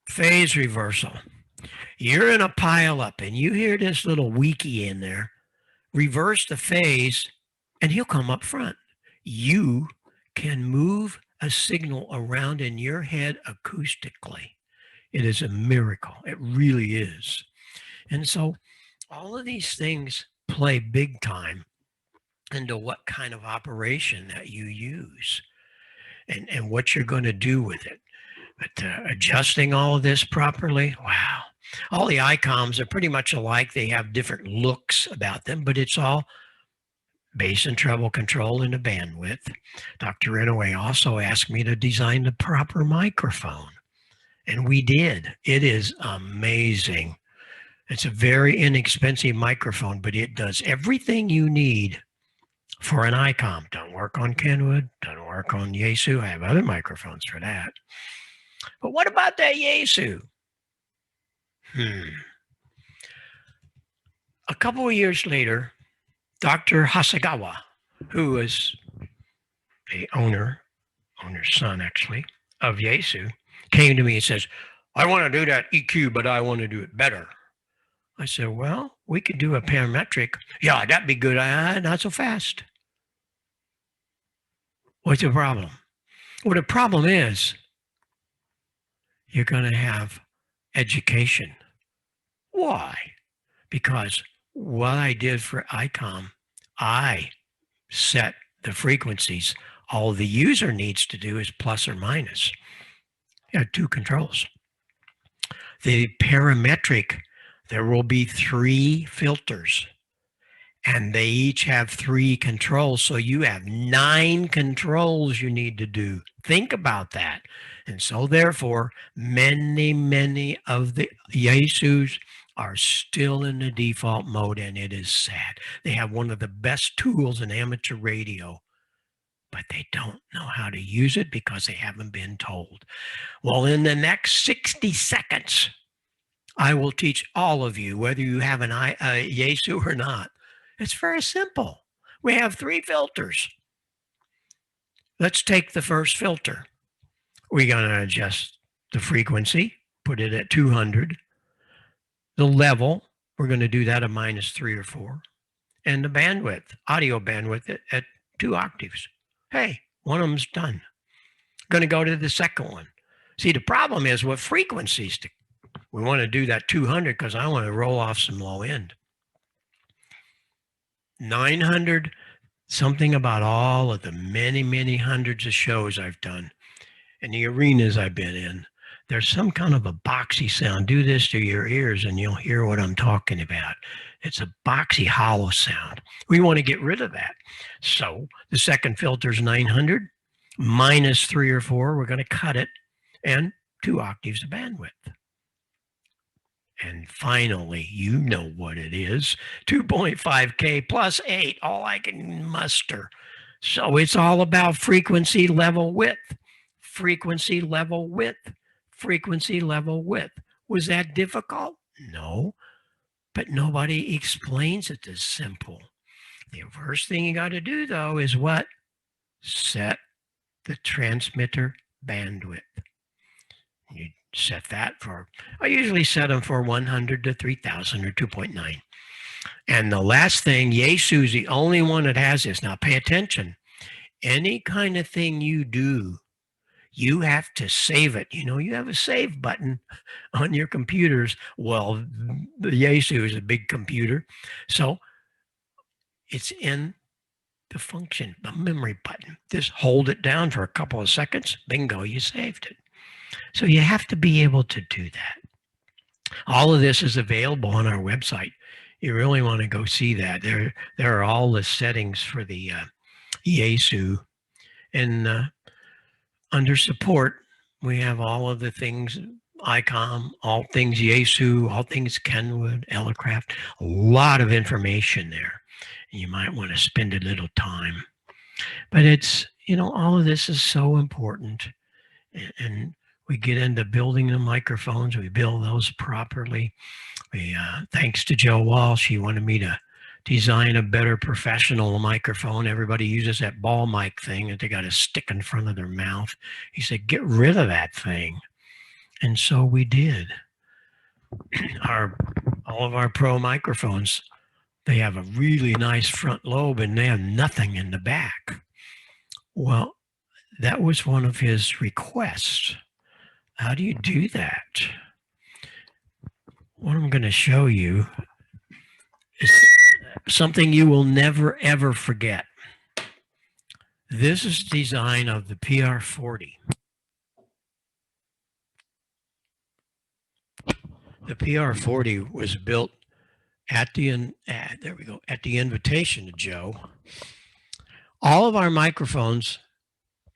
Phase reversal. You're in a pile up and you hear this little weakie in there, reverse the phase, and he'll come up front. You can move a signal around in your head acoustically. It is a miracle. It really is. And so all of these things play big time into what kind of operation that you use and what you're going to do with it. But adjusting all of this properly, wow. All the ICOMs are pretty much alike. They have different looks about them, but it's all bass and treble control and a bandwidth. Dr. Renaway also asked me to design the proper microphone, and we did. It is amazing. It's a very inexpensive microphone, but it does everything you need for an ICOM. Don't work on Kenwood, don't work on Yaesu. I have other microphones for that. But what about that Yaesu? A couple of years later, Dr. Hasegawa, who is the owner's son actually, of Yaesu, came to me and says, I want to do that EQ, but I want to do it better. I said, well, we could do a parametric. Yeah, that'd be good. Not so fast. What's the problem? Well, the problem is you're going to have education. Why? Because what I did for ICOM, I set the frequencies. All the user needs to do is plus or minus. You have two controls. The parametric, there will be 3 filters, and they each have 3 controls. So you have 9 controls you need to do. Think about that. And so therefore, many of the Yaesus are still in the default mode, and it is sad. They have one of the best tools in amateur radio, but they don't know how to use it because they haven't been told. Well, in the next 60 seconds, I will teach all of you, whether you have an Yaesu or not. It's very simple. We have 3 filters. Let's take the first filter. We're going to adjust the frequency, put it at 200. The level, we're going to do that at -3 or 4. And the bandwidth, audio bandwidth at 2 octaves. Hey, one of them's done. Going to go to the second one. See, the problem is with frequencies. We want to do that 200 because I want to roll off some low end. 900, something about all of the many hundreds of shows I've done and the arenas I've been in. There's some kind of a boxy sound. Do this to your ears and you'll hear what I'm talking about. It's a boxy, hollow sound. We want to get rid of that. So the second filter is 900, -3 or 4. We're going to cut it, and 2 octaves of bandwidth. And finally, you know what it is, 2.5K plus 8, all I can muster. So it's all about frequency level width, frequency level width, frequency level width. Was that difficult? No, but nobody explains it as simple. The first thing you got to do, though, is what? Set the transmitter bandwidth. You set that for, I usually set them for 100 to 3000 or 2.9. And the last thing, Yaesu's the only one that has this. Now pay attention. Any kind of thing you do, you have to save it. You know, you have a save button on your computers. Well, the Yaesu is a big computer. So it's in the function, the memory button. Just hold it down for a couple of seconds. Bingo, you saved it. So you have to be able to do that. All of this is available on our website. You really want to go see that. There are all the settings for the Yaesu. And under support, we have all of the things, ICOM, all things Yaesu, all things Kenwood, Elecraft, a lot of information there. You might want to spend a little time. But it's, you know, all of this is so important. And we get into building the microphones. We build those properly. We, thanks to Joe Walsh, he wanted me to design a better professional microphone. Everybody uses that ball mic thing that they got to stick in front of their mouth. He said, get rid of that thing. And so we did. All of our pro microphones, they have a really nice front lobe and they have nothing in the back. Well, that was one of his requests. How do you do that? What I'm going to show you is something you will never, ever forget. This is design of the PR40. The PR40 was built at the invitation of Joe. All of our microphones,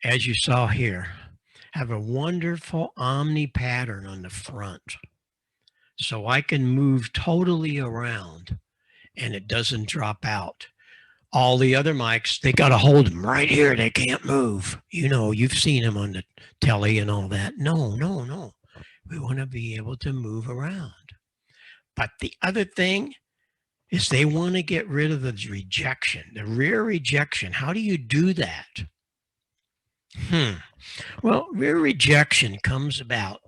as you saw here, have a wonderful omni pattern on the front. So I can move totally around and it doesn't drop out. All the other mics, they got to hold them right here. They can't move. You know, you've seen them on the telly and all that. No, no, no. We want to be able to move around. But the other thing is they want to get rid of the rejection, the rear rejection. How do you do that? Well, rear rejection comes about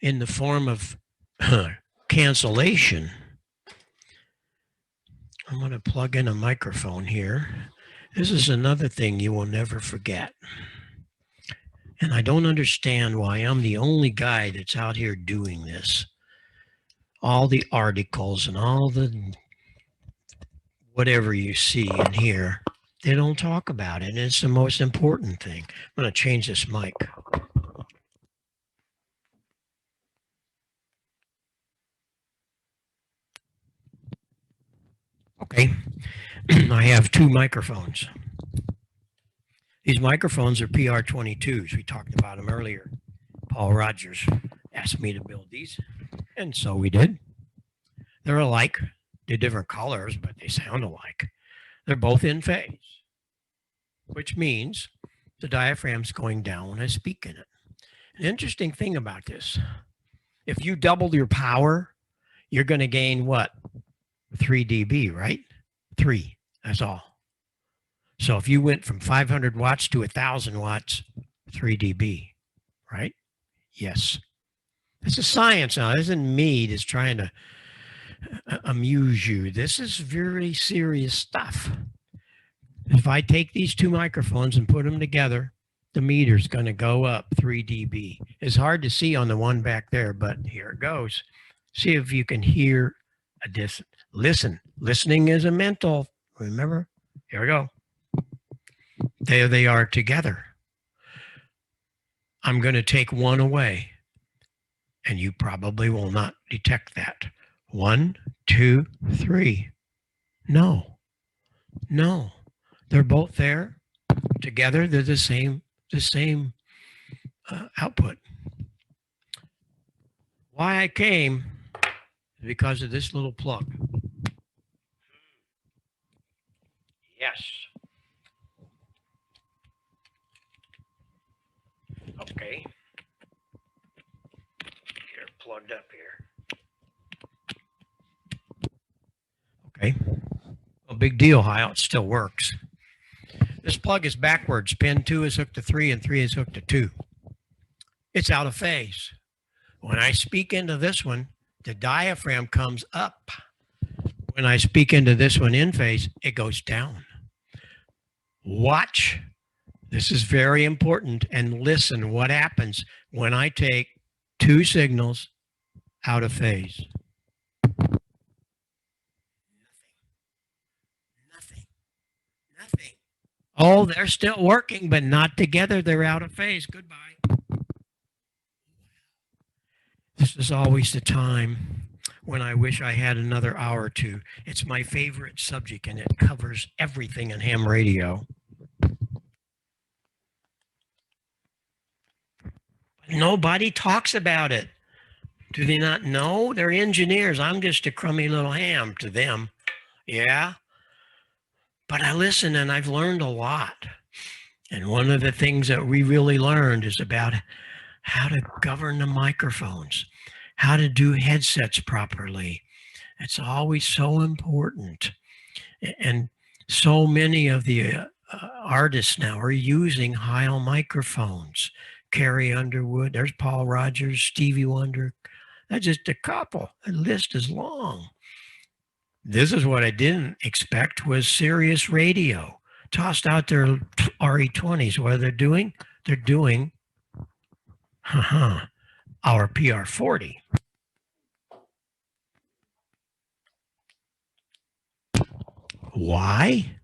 in the form of cancellation. I'm going to plug in a microphone here. This is another thing you will never forget. And I don't understand why I'm the only guy that's out here doing this. All the articles and all the whatever you see in here, they don't talk about it. And it's the most important thing. I'm going to change this mic. Okay, I have two microphones. These microphones are PR22s. We talked about them earlier. Paul Rogers asked me to build these, and so we did. They're alike. They're different colors, but they sound alike. They're both in phase, which means the diaphragm's going down when I speak in it. An interesting thing about this, if you double your power, you're going to gain what? 3 dB, right? 3, that's all. So if you went from 500 watts to 1,000 watts, 3 dB, right? Yes. This is science now. This isn't me just trying to amuse you. This is very serious stuff. If I take these two microphones and put them together, the meter's going to go up 3 dB. It's hard to see on the one back there, but here it goes. See if you can hear a distance. Listen. Listening is a mental. Remember? Here we go. There they are together. I'm going to take one away, and you probably will not detect that. 1, 2, 3. No. No. They're both there. Together, they're the same output. Why I came is because of this little plug. Yes. Okay. Here, plugged up here. Okay. No big deal, Heil. It still works. This plug is backwards. Pin 2 is hooked to 3 and 3 is hooked to 2. it's out of phase. When I speak into this one, the diaphragm comes up. When I speak into this one in phase, it goes down. Watch. This is very important. And listen what happens when I take two signals out of phase. Nothing. Oh, they're still working, but not together. They're out of phase. Goodbye. This is always the time when I wish I had another hour or two. It's my favorite subject, and it covers everything in ham radio. Nobody talks about it. Do they not know? They're engineers. I'm just a crummy little ham to them. Yeah. But I listen, and I've learned a lot. And one of the things that we really learned is about how to govern the microphones, how to do headsets properly. It's always so important. And so many of the artists now are using Heil microphones. Carrie Underwood, there's Paul Rogers, Stevie Wonder. That's just a couple. The list is long. This is what I didn't expect was Sirius Radio. Tossed out their RE20s. What are they doing? They're doing our PR40. Why?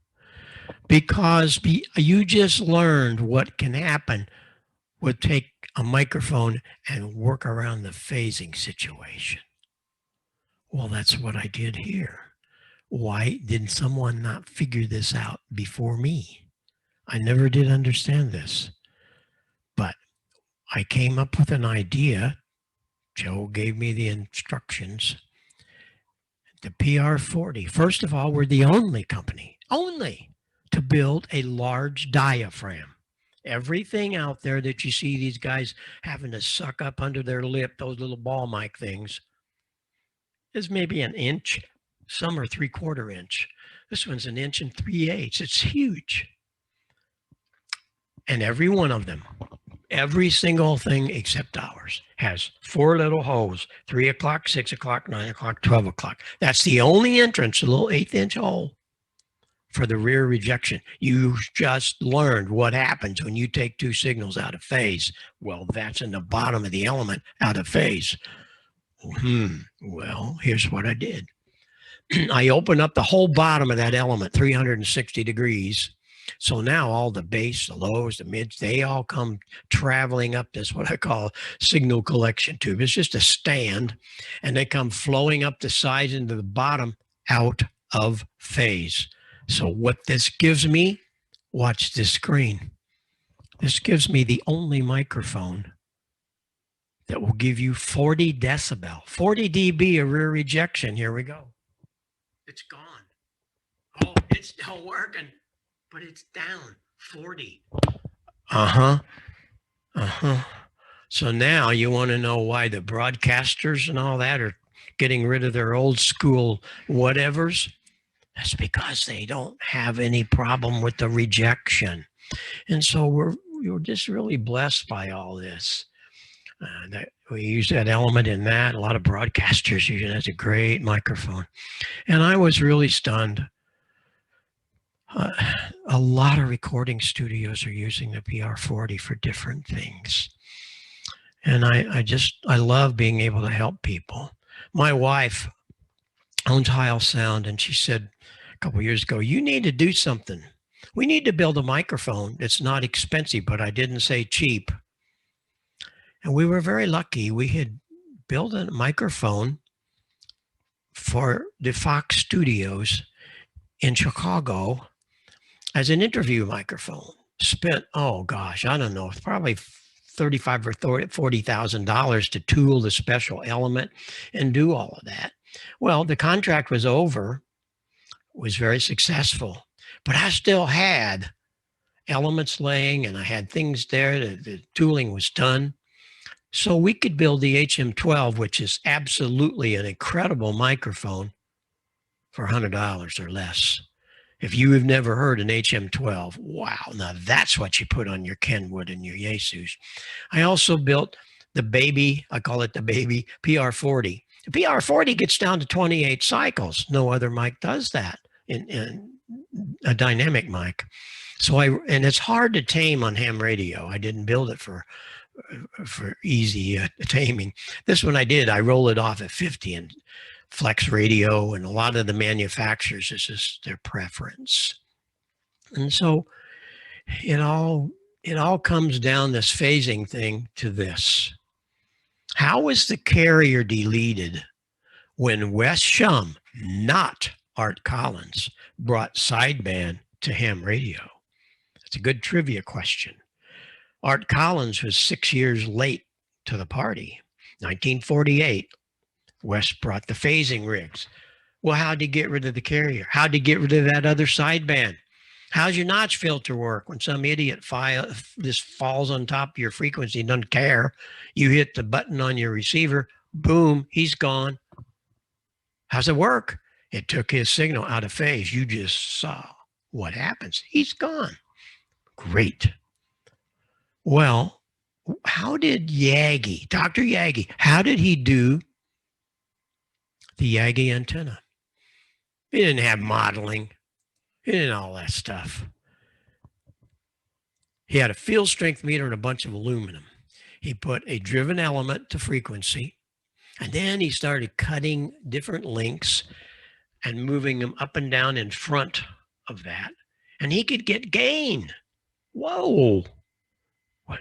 Because you just learned what can happen with take a microphone and work around the phasing situation. Well, that's what I did here. Why did someone not figure this out before me? I never did understand this. But I came up with an idea. Joe gave me the instructions. The PR40. First of all, we're the only company, to build a large diaphragm. Everything out there that you see these guys having to suck up under their lip, those little ball mic things, is maybe an inch. Some are 3/4 inch. This one's 1 3/8 inches. It's huge. And every one of them, every single thing except ours, has 4 little holes, 3 o'clock, 6 o'clock, 9 o'clock, 12 o'clock. That's the only entrance, a little 1/8 inch hole for the rear rejection. You just learned what happens when you take two signals out of phase. Well, that's in the bottom of the element out of phase. Well, here's what I did. I opened up the whole bottom of that element 360 degrees. So now all the bass, the lows, the mids, they all come traveling up this, what I call signal collection tube. It's just a stand, and they come flowing up the sides into the bottom out of phase. So what this gives me, watch this screen. This gives me the only microphone that will give you 40 decibel, 40 dB of rear rejection. Here we go. It's gone. Oh, it's still working, but it's down 40. So now you want to know why the broadcasters and all that are getting rid of their old school whatevers? That's because they don't have any problem with the rejection. And so we're just really blessed by all this. That we use that element in that. A lot of broadcasters use it as a great microphone. And I was really stunned. A lot of recording studios are using the PR40 for different things. And I love being able to help people. My wife owns Heil Sound, and she said a couple of years ago, you need to do something. We need to build a microphone that's not expensive, but I didn't say cheap. And we were very lucky. We had built a microphone for the Fox Studios in Chicago as an interview microphone. Spent, oh gosh, I don't know, probably $35,000 or $40,000 to tool the special element and do all of that. Well, the contract was over, was very successful, but I still had elements laying and I had things there. The tooling was done. So we could build the HM12, which is absolutely an incredible microphone, for $100 or less. If you have never heard an HM12, wow, now that's what you put on your Kenwood and your Yaesus. I also built the baby, I call it the baby, PR40. The PR40 gets down to 28 cycles. No other mic does that in a dynamic mic. So and it's hard to tame on ham radio. I didn't build it for easy taming. This one I did. I roll it off at 50 and Flex Radio, and a lot of the manufacturers, this is their preference. And so it all comes down, this phasing thing, to this. How was the carrier deleted when Wes Shum, not Art Collins, brought sideband to ham radio? That's a good trivia question. Art Collins was 6 years late to the party. 1948, Wes brought the phasing rigs. Well, how'd he get rid of the carrier? How'd he get rid of that other sideband? How's your notch filter work when some idiot this falls on top of your frequency, doesn't care? You hit the button on your receiver, boom, he's gone. How's it work? It took his signal out of phase. You just saw what happens. He's gone. Great. Well, how did Dr. Yagi, how did he do the Yagi antenna? He didn't have modeling. He didn't all that stuff. He had a field strength meter and a bunch of aluminum. He put a driven element to frequency, and then he started cutting different links and moving them up and down in front of that, and he could get gain. Whoa.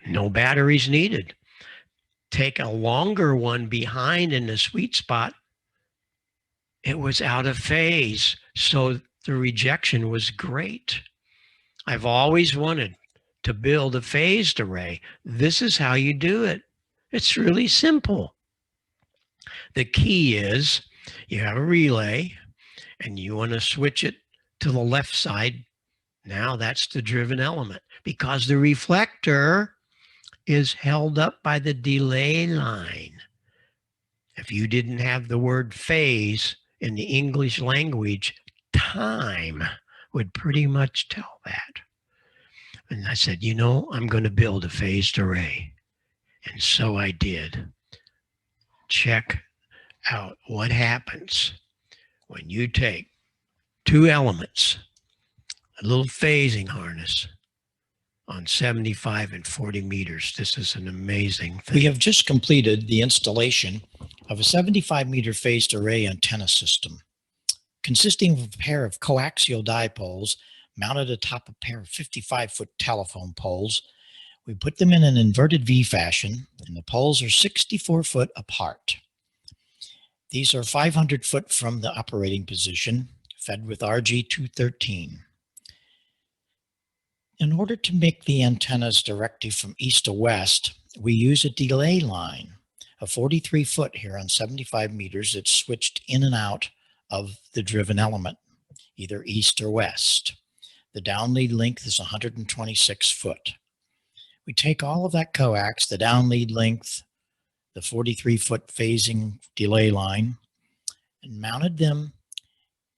No batteries needed. Take a longer one behind in the sweet spot. It was out of phase, so the rejection was great. I've always wanted to build a phased array. This is how you do it. It's really simple. The key is you have a relay and you want to switch it to the left side. Now that's the driven element, because the reflector is held up by the delay line. If you didn't have the word phase in the English language, time would pretty much tell that. And I said, I'm going to build a phased array. And so I did. Check out what happens when you take two elements, a little phasing harness on 75 and 40 meters. This is an amazing thing. We have just completed the installation of a 75-meter phased array antenna system, consisting of a pair of coaxial dipoles mounted atop a pair of 55-foot telephone poles. We put them in an inverted V fashion, and the poles are 64 foot apart. These are 500 foot from the operating position, fed with RG213. In order to make the antennas directly from east to west, we use a delay line, a 43 foot here on 75 meters that's switched in and out of the driven element, either east or west. The downlead length is 126 foot. We take all of that coax, the downlead length, the 43 foot phasing delay line, and mounted them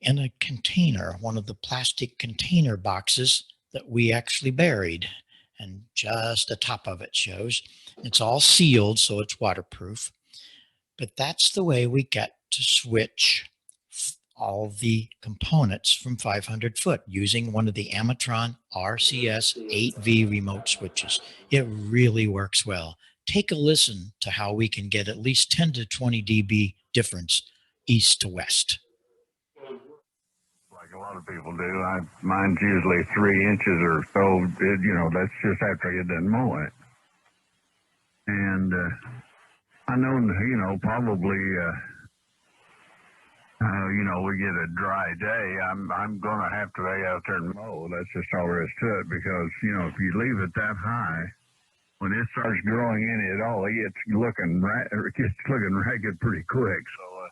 in a container, one of the plastic container boxes that we actually buried, and just the top of it shows. It's all sealed, so it's waterproof. But that's the way we get to switch all the components from 500 foot using one of the Amatron RCS 8V remote switches. It really works well. Take a listen to how we can get at least 10 to 20 dB difference east to west. Like a lot of people do. Mine's usually 3 inches or so. That's just after you done mow it. And I know, probably, we get a dry day. I'm going to have to lay out there and mow. That's just all there is to it, because, if you leave it that high, when it starts growing in it all, it's looking ragged pretty quick. So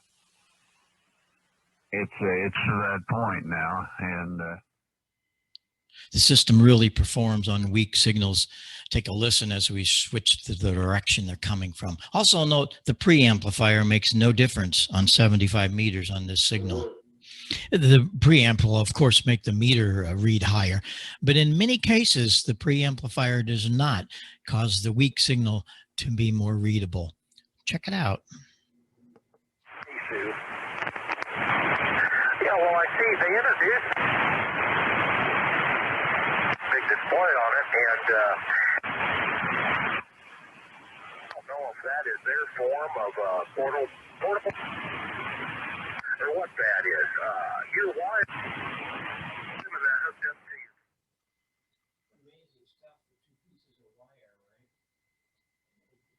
it's to that point now, and the system really performs on weak signals. Take a listen as we switch to the direction they're coming from. Also note the preamplifier makes no difference on 75 meters on this signal. The preamp will, of course, make the meter read higher, but in many cases, the preamplifier does not cause the weak signal to be more readable. Check it out. Yeah, well, I see they introduced big display on it, and I don't know if that is their form of portable, or what that is. Your wire, some of that hooked up to you. Amazing stuff with two pieces of wire, right? It's just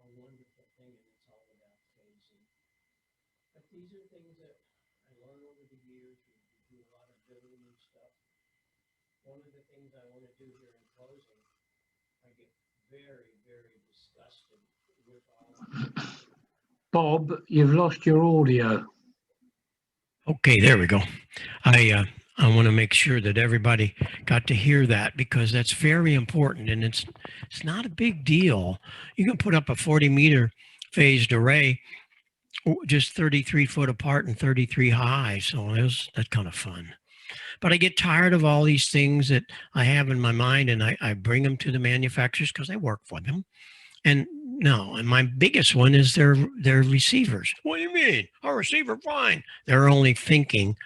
a wonderful thing, and it's all about phasing. But these are things that I learned over the years. We do a lot of building and stuff. One of the things I want to do here in closing, I get very, very disgusted with all of it. Bob, you've lost your audio. Okay, there we go. I want to make sure that everybody got to hear that, because that's very important, and it's not a big deal. You can put up a 40-meter phased array just 33 foot apart and 33 high, so that's kind of fun. But I get tired of all these things that I have in my mind, and I bring them to the manufacturers because I work for them. And my biggest one is their receivers. What do you mean? Our receiver, fine. They're only thinking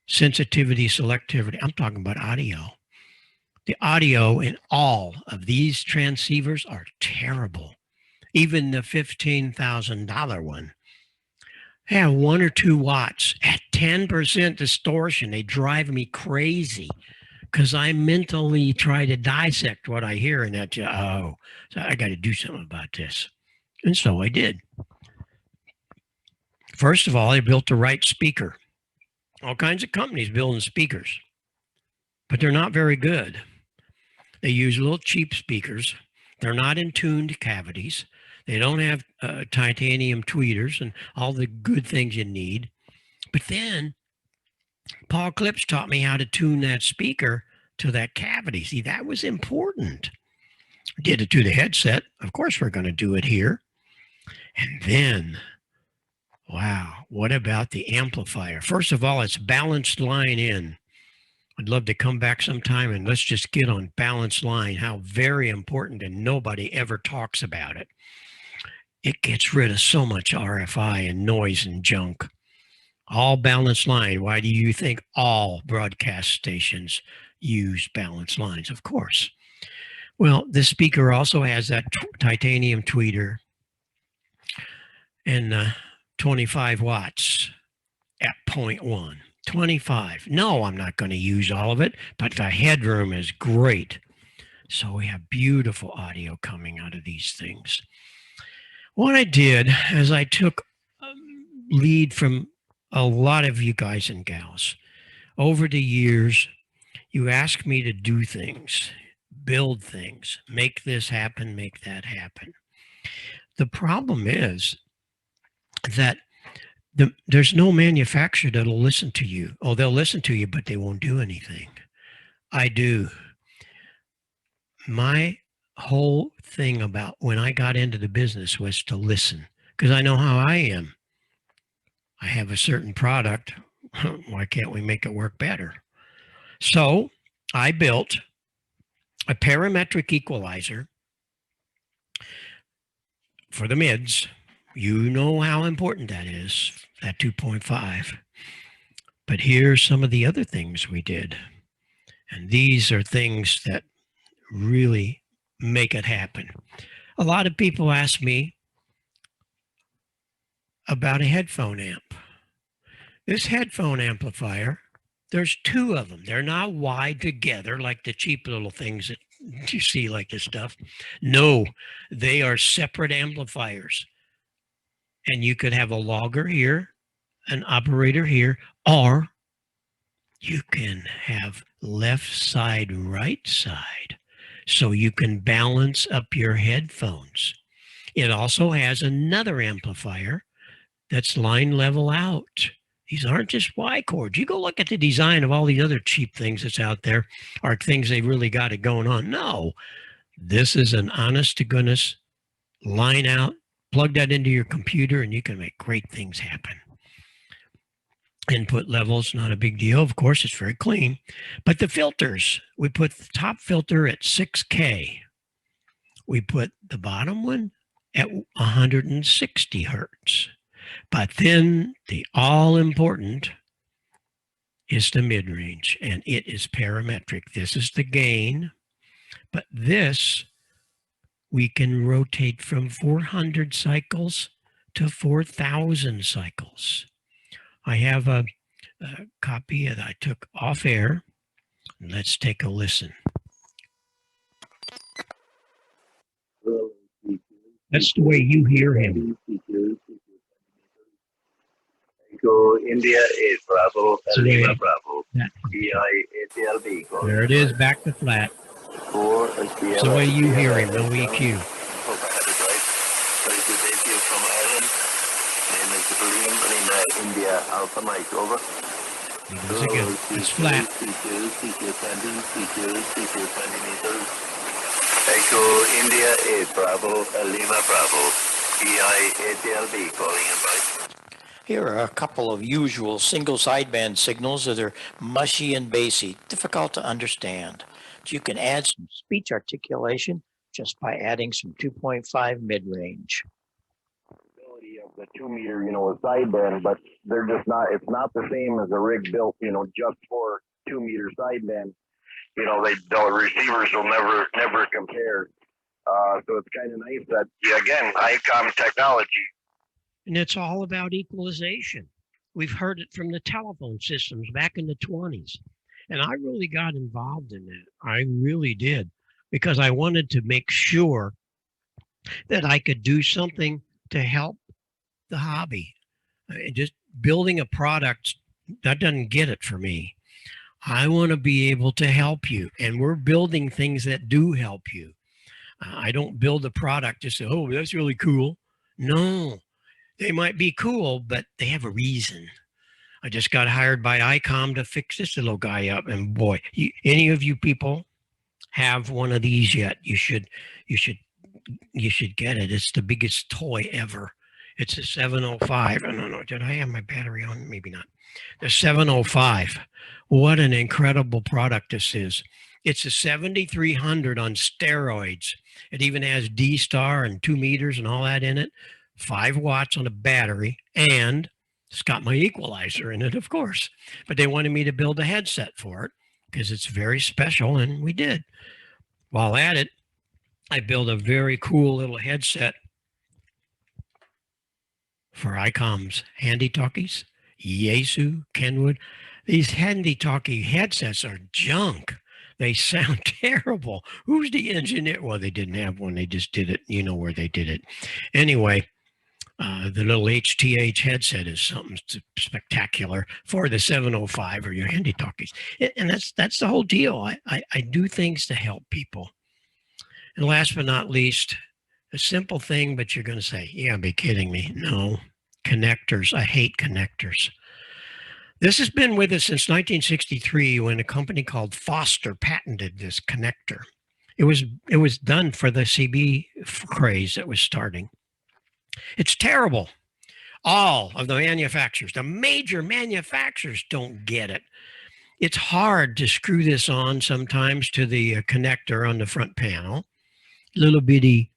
sensitivity, selectivity. I'm talking about audio. The audio in all of these transceivers are terrible. Even the $15,000 one. They have 1 or 2 watts at 10% distortion. They drive me crazy because I mentally try to dissect what I hear, and so I got to do something about this. And so I did. First of all, I built the right speaker. All kinds of companies building speakers, but they're not very good. They use little cheap speakers. They're not in tuned cavities. They don't have titanium tweeters and all the good things you need. But then Paul Klipsch taught me how to tune that speaker to that cavity. See, that was important. I did it to the headset. Of course, we're going to do it here. And then, wow, what about the amplifier? First of all, it's balanced line in. I'd love to come back sometime and let's just get on balanced line, how very important, and nobody ever talks about it. It gets rid of so much RFI and noise and junk. All balanced line. Why do you think all broadcast stations use balanced lines? Of course. Well, this speaker also has that titanium tweeter and 25 watts at 0.1. 25. No, I'm not going to use all of it, but the headroom is great. So we have beautiful audio coming out of these things. What I did is I took lead from a lot of you guys and gals. Over the years, you ask me to do things, build things, make this happen, make that happen. The problem is that there's no manufacturer that'll listen to you. Oh, they'll listen to you, but they won't do anything. I do. My whole thing about when I got into the business was to listen, because I know how I am. I have a certain product. Why can't we make it work better? So I built a parametric equalizer for the mids. You know how important that is, that 2.5. But here's some of the other things we did. And these are things that really make it happen. A lot of people ask me about a headphone amp. This headphone amplifier, there's 2 of them. They're not wide together like the cheap little things that you see like this stuff. No, they are separate amplifiers. And you could have a logger here, an operator here, or you can have left side, right side. So you can balance up your headphones. It also has another amplifier that's line level out. These aren't just Y chords. You go look at the design of all the other cheap things that's out there, or things they really got it going on. No, this is an honest to goodness line out. Plug that into your computer and you can make great things happen. Input levels, not a big deal. Of course, it's very clean. But the filters, we put the top filter at 6K. We put the bottom one at 160 hertz. But then the all important is the mid-range, and it is parametric. This is the gain, but this we can rotate from 400 cycles to 4,000 cycles. I have a copy that I took off air. Let's take a listen. That's the way you hear him. Echo India 8 Bravo, Lima Bravo, EI-ATLB. There it is, back to flat. It's the way you hear him, no EQ. Very good AQ from Ireland. Name is William Lima India Alpha Mike, over. It's flat. Echo India 8 Bravo, Lima Bravo, EI-ATLB calling in by. Here are a couple of usual single sideband signals that are mushy and bassy, difficult to understand. But you can add some speech articulation just by adding some 2.5 mid-range. Of the 2 meter, sideband, but they're just not, it's not the same as a rig built, just for 2 meter sideband. The receivers will never compare. So it's kind of nice that, again, ICOM technology. And it's all about equalization. We've heard it from the telephone systems back in the 20s. And I really got involved in it. I really did, because I wanted to make sure that I could do something to help the hobby. Just building a product, that doesn't get it for me. I want to be able to help you. And we're building things that do help you. I don't build a product just say, oh, that's really cool. No. They might be cool, but they have a reason. I just got hired by ICOM to fix this little guy up. And boy, any of you people have one of these yet, you should get it. It's the biggest toy ever. It's a 705. I don't know. Did I have my battery on? Maybe not. The 705. What an incredible product this is. It's a 7300 on steroids. It even has D-Star and 2 meters and all that in it. 5 watts on a battery, and it's got my equalizer in it, of course. But they wanted me to build a headset for it because it's very special, and we did. While at it, I built a very cool little headset for ICOM's handy talkies, Yaesu, Kenwood. These handy talkie headsets are junk. They sound terrible. Who's the engineer? Well, they didn't have one. They just did it. You know where they did it. Anyway, the little HTH headset is something spectacular for the 705 or your handy talkies. And that's the whole deal. I do things to help people. And last but not least, a simple thing, but you're going to say, you gotta be kidding me. No, connectors. I hate connectors. This has been with us since 1963 when a company called Foster patented this connector. It was done for the CB craze that was starting. It's terrible. All of the manufacturers, the major manufacturers don't get it. It's hard to screw this on sometimes to the connector on the front panel. Little bitty,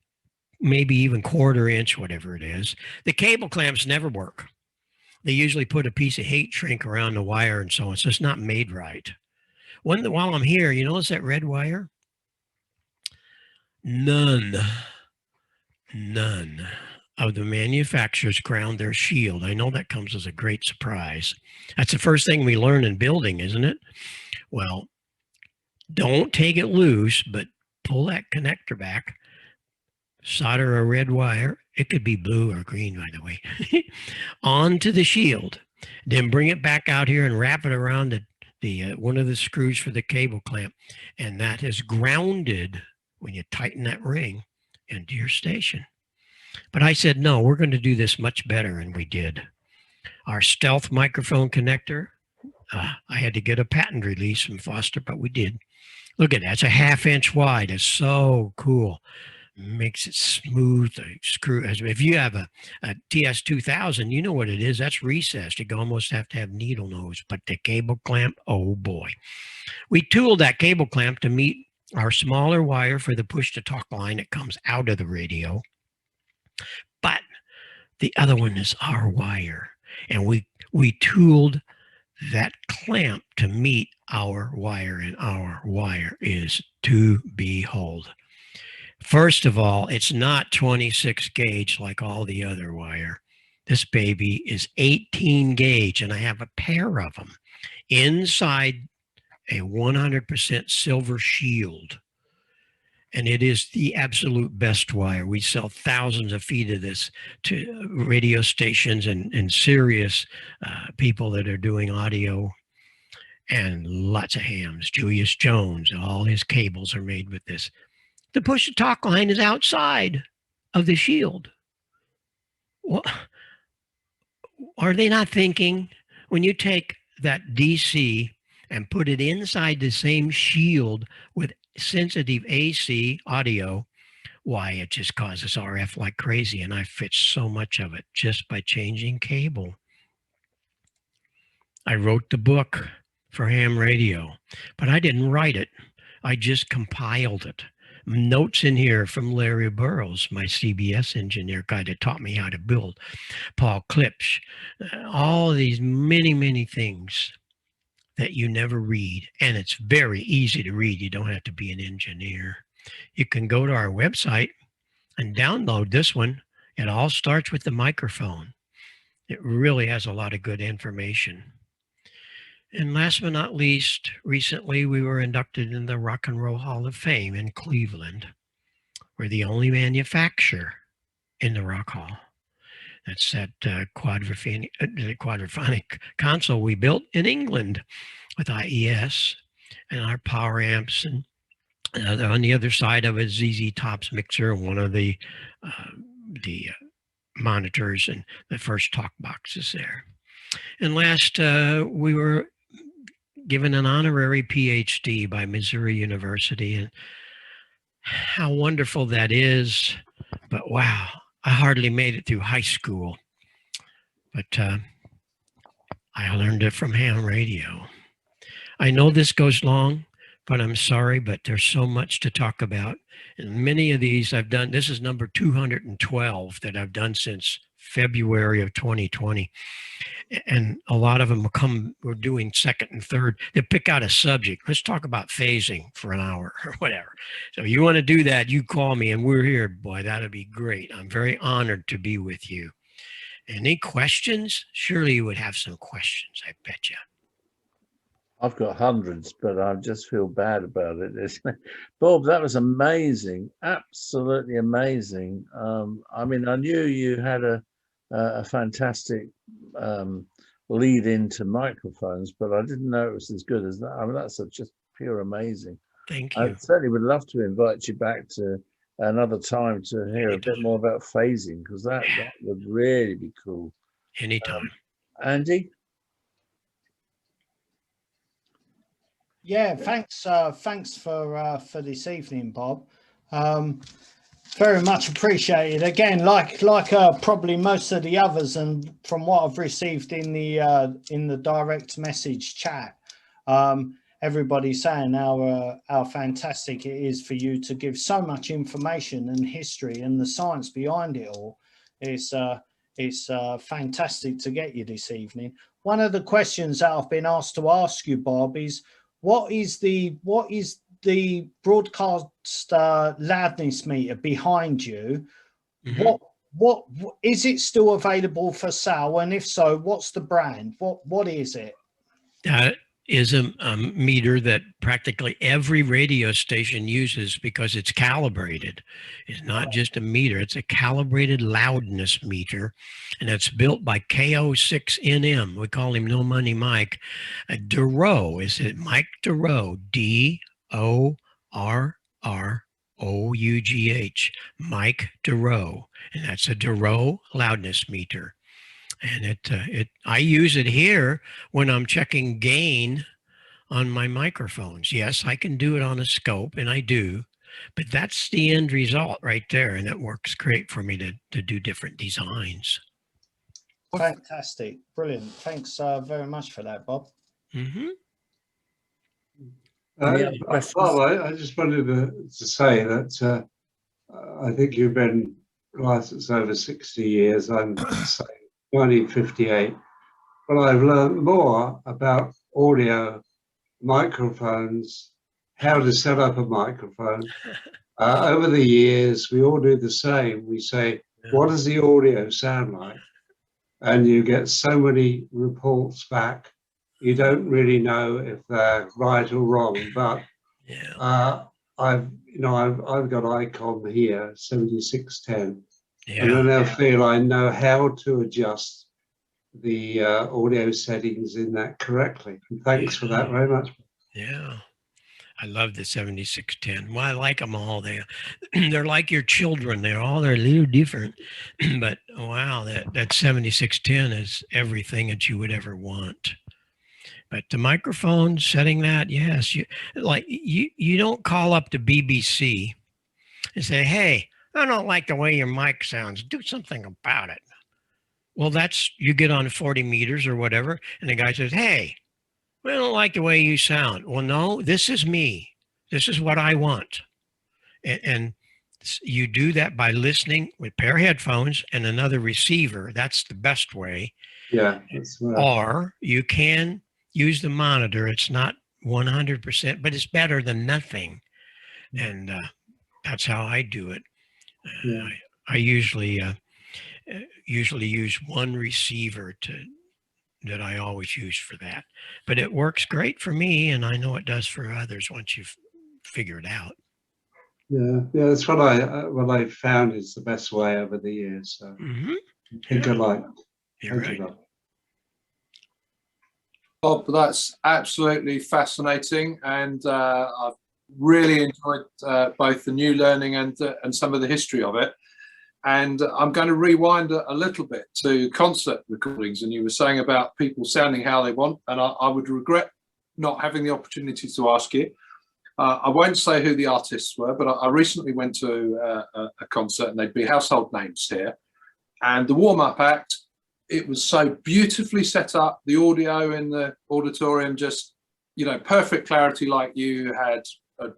maybe even 1/4 inch, whatever it is. The cable clamps never work. They usually put a piece of heat shrink around the wire and so on. So it's not made right. While I'm here, you notice that red wire? None of the manufacturers ground their shield. I know that comes as a great surprise. That's the first thing we learn in building, isn't it? Well, don't take it loose, but pull that connector back, solder a red wire. It could be blue or green, by the way, onto the shield. Then bring it back out here and wrap it around the one of the screws for the cable clamp. And that is grounded when you tighten that ring into your station. But I said, no, we're going to do this much better, and we did. Our stealth microphone connector, I had to get a patent release from Foster, but we did. Look at that. It's a 1/2 inch wide. It's so cool. makes it smooth. The screw, if you have a TS2000, you know what it is. That's recessed. You almost have to have needle nose. But the cable clamp, oh boy. We tooled that cable clamp to meet our smaller wire for the push-to-talk line that comes out of the radio. But the other one is our wire. And we tooled that clamp to meet our wire, and our wire is to behold. First of all, it's not 26 gauge like all the other wire. This baby is 18 gauge, and I have a pair of them inside a 100% silver shield. And it is the absolute best wire. We sell thousands of feet of this to radio stations and serious people that are doing audio, and lots of hams. Julius Jones, all his cables are made with this. The push-to-talk line is outside of the shield. Well, are they not thinking when you take that DC and put it inside the same shield with sensitive AC audio, why, it just causes RF like crazy, and I fixed so much of it just by changing cable. I wrote the book for ham radio, but I didn't write it. I just compiled it. Notes in here from Larry Burrows, my CBS engineer guy that taught me how to build, Paul Klipsch, all these many things that you never read. And it's very easy to read. You don't have to be an engineer. You can go to our website and download this one. It all starts with the microphone. It really has a lot of good information. And last but not least, recently we were inducted in the Rock and Roll Hall of Fame in Cleveland. We're the only manufacturer in the Rock Hall. That's that quadraphonic console we built in England with IES and our power amps. And on the other side of it, ZZ Top's mixer, one of the monitors, and the first talk boxes there. And last, we were given an honorary PhD by Missouri University, and how wonderful that is. But wow, I hardly made it through high school, but I learned it from ham radio. I know this goes long, but I'm sorry, but there's so much to talk about. And many of these I've done. This is number 212 that I've done since February of 2020. And a lot of them we're doing second and third. They pick out a subject. Let's talk about phasing for an hour or whatever. So you want to do that, you call me and we're here. Boy, that'd be great. I'm very honored to be with you. Any questions? Surely you would have some questions, I bet you. I've got hundreds, but I just feel bad about it. Bob, that was amazing. Absolutely amazing. I mean, I knew you had a fantastic lead into microphones, but I didn't know it was as good as that. I mean, that's just pure amazing. Thank you. I certainly would love to invite you back to another time to hear a bit more about phasing, because that would really be cool. Anytime. Andy? Yeah, thanks for this evening, Bob. Very much appreciated. Again, like probably most of the others, and from what I've received in the direct message chat, everybody's saying how fantastic it is for you to give so much information and history and the science behind it all. It's fantastic to get you this evening. One of the questions that I've been asked to ask you, Bob, is what is the broadcast loudness meter behind you? Mm-hmm. What is it still available for sale, and if so, what's the brand? What is it? That is a meter that practically every radio station uses because it's calibrated. It's not just a meter, it's a calibrated loudness meter, and it's built by KO6NM. We call him No Money Mike. Duro, is it Mike Duro? DORROUGH, Mike Duro, and that's a Duro loudness meter. And I use it here when I'm checking gain on my microphones. Yes, I can do it on a scope, and I do. But that's the end result right there. And it works great for me to do different designs. Fantastic. Brilliant. Thanks very much for that, Bob. Mm-hmm. Bob, I just wanted to say that I think you've been licensed over 60 years. I'm saying 1958. But I've learned more about audio, microphones, how to set up a microphone. Over the years, we all do the same. We say, what does the audio sound like? And you get so many reports back. You don't really know if they're right or wrong, but I've got Icon here, 7610, and I now feel I know how to adjust the audio settings in that correctly. And thanks for that very much. Yeah. I love the 7610. Well, I like them all. They're like your children. They're a little different. But wow, that 7610 is everything that you would ever want. But the microphone, setting that, yes, you don't call up the BBC and say, hey, I don't like the way your mic sounds. Do something about it. Well, you get on 40 meters or whatever, and the guy says, hey, I don't like the way you sound. Well, no, this is me. This is what I want. And you do that by listening with a pair of headphones and another receiver. That's the best way. Yeah. That's right. Or you can use the monitor. It's not 100%, but it's better than nothing. And that's how I do it. Yeah. I usually use one receiver that I always use for that, but it works great for me, and I know it does for others once you've figured it out. Yeah, that's what I found is the best way over the years. So think alike. You're right. Bob, that's absolutely fascinating, and I've really enjoyed both the new learning and some of the history of it. And I'm going to rewind a little bit to concert recordings. And you were saying about people sounding how they want. And I would regret not having the opportunity to ask you. I won't say who the artists were, but I recently went to a concert, and they'd be household names here. And the warm-up act, it was so beautifully set up. The audio in the auditorium, just, perfect clarity, like you had an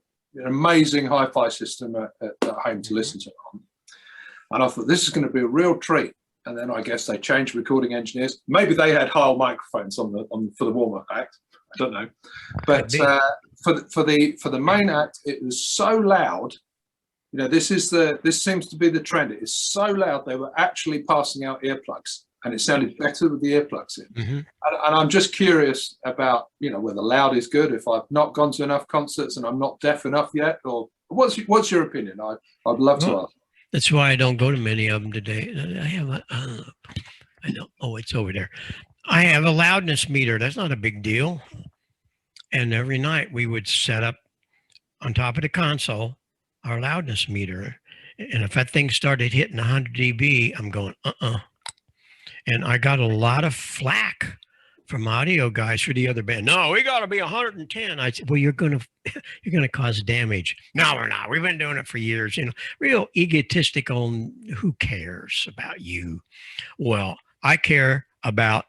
amazing hi-fi system at home to listen to it on. And I thought, this is going to be a real treat. And then I guess they changed recording engineers. Maybe they had Heil microphones for the warm-up act. I don't know. But for the main act, it was so loud. This seems to be the trend. It is so loud they were actually passing out earplugs, and it sounded better with the earplugs in. Mm-hmm. And I'm just curious about whether loud is good. If I've not gone to enough concerts and I'm not deaf enough yet, or what's your opinion? I'd love to ask. That's why I don't go to many of them today. I have I know. Oh, it's over there. I have a loudness meter. That's not a big deal. And every night we would set up on top of the console our loudness meter. And if that thing started hitting 100 dB, I'm going, And I got a lot of flack from audio guys for the other band. No, we got to be 110. I said, well, you're going to cause damage. No, we're not. We've been doing it for years. Real egotistical. Who cares about you? Well, I care about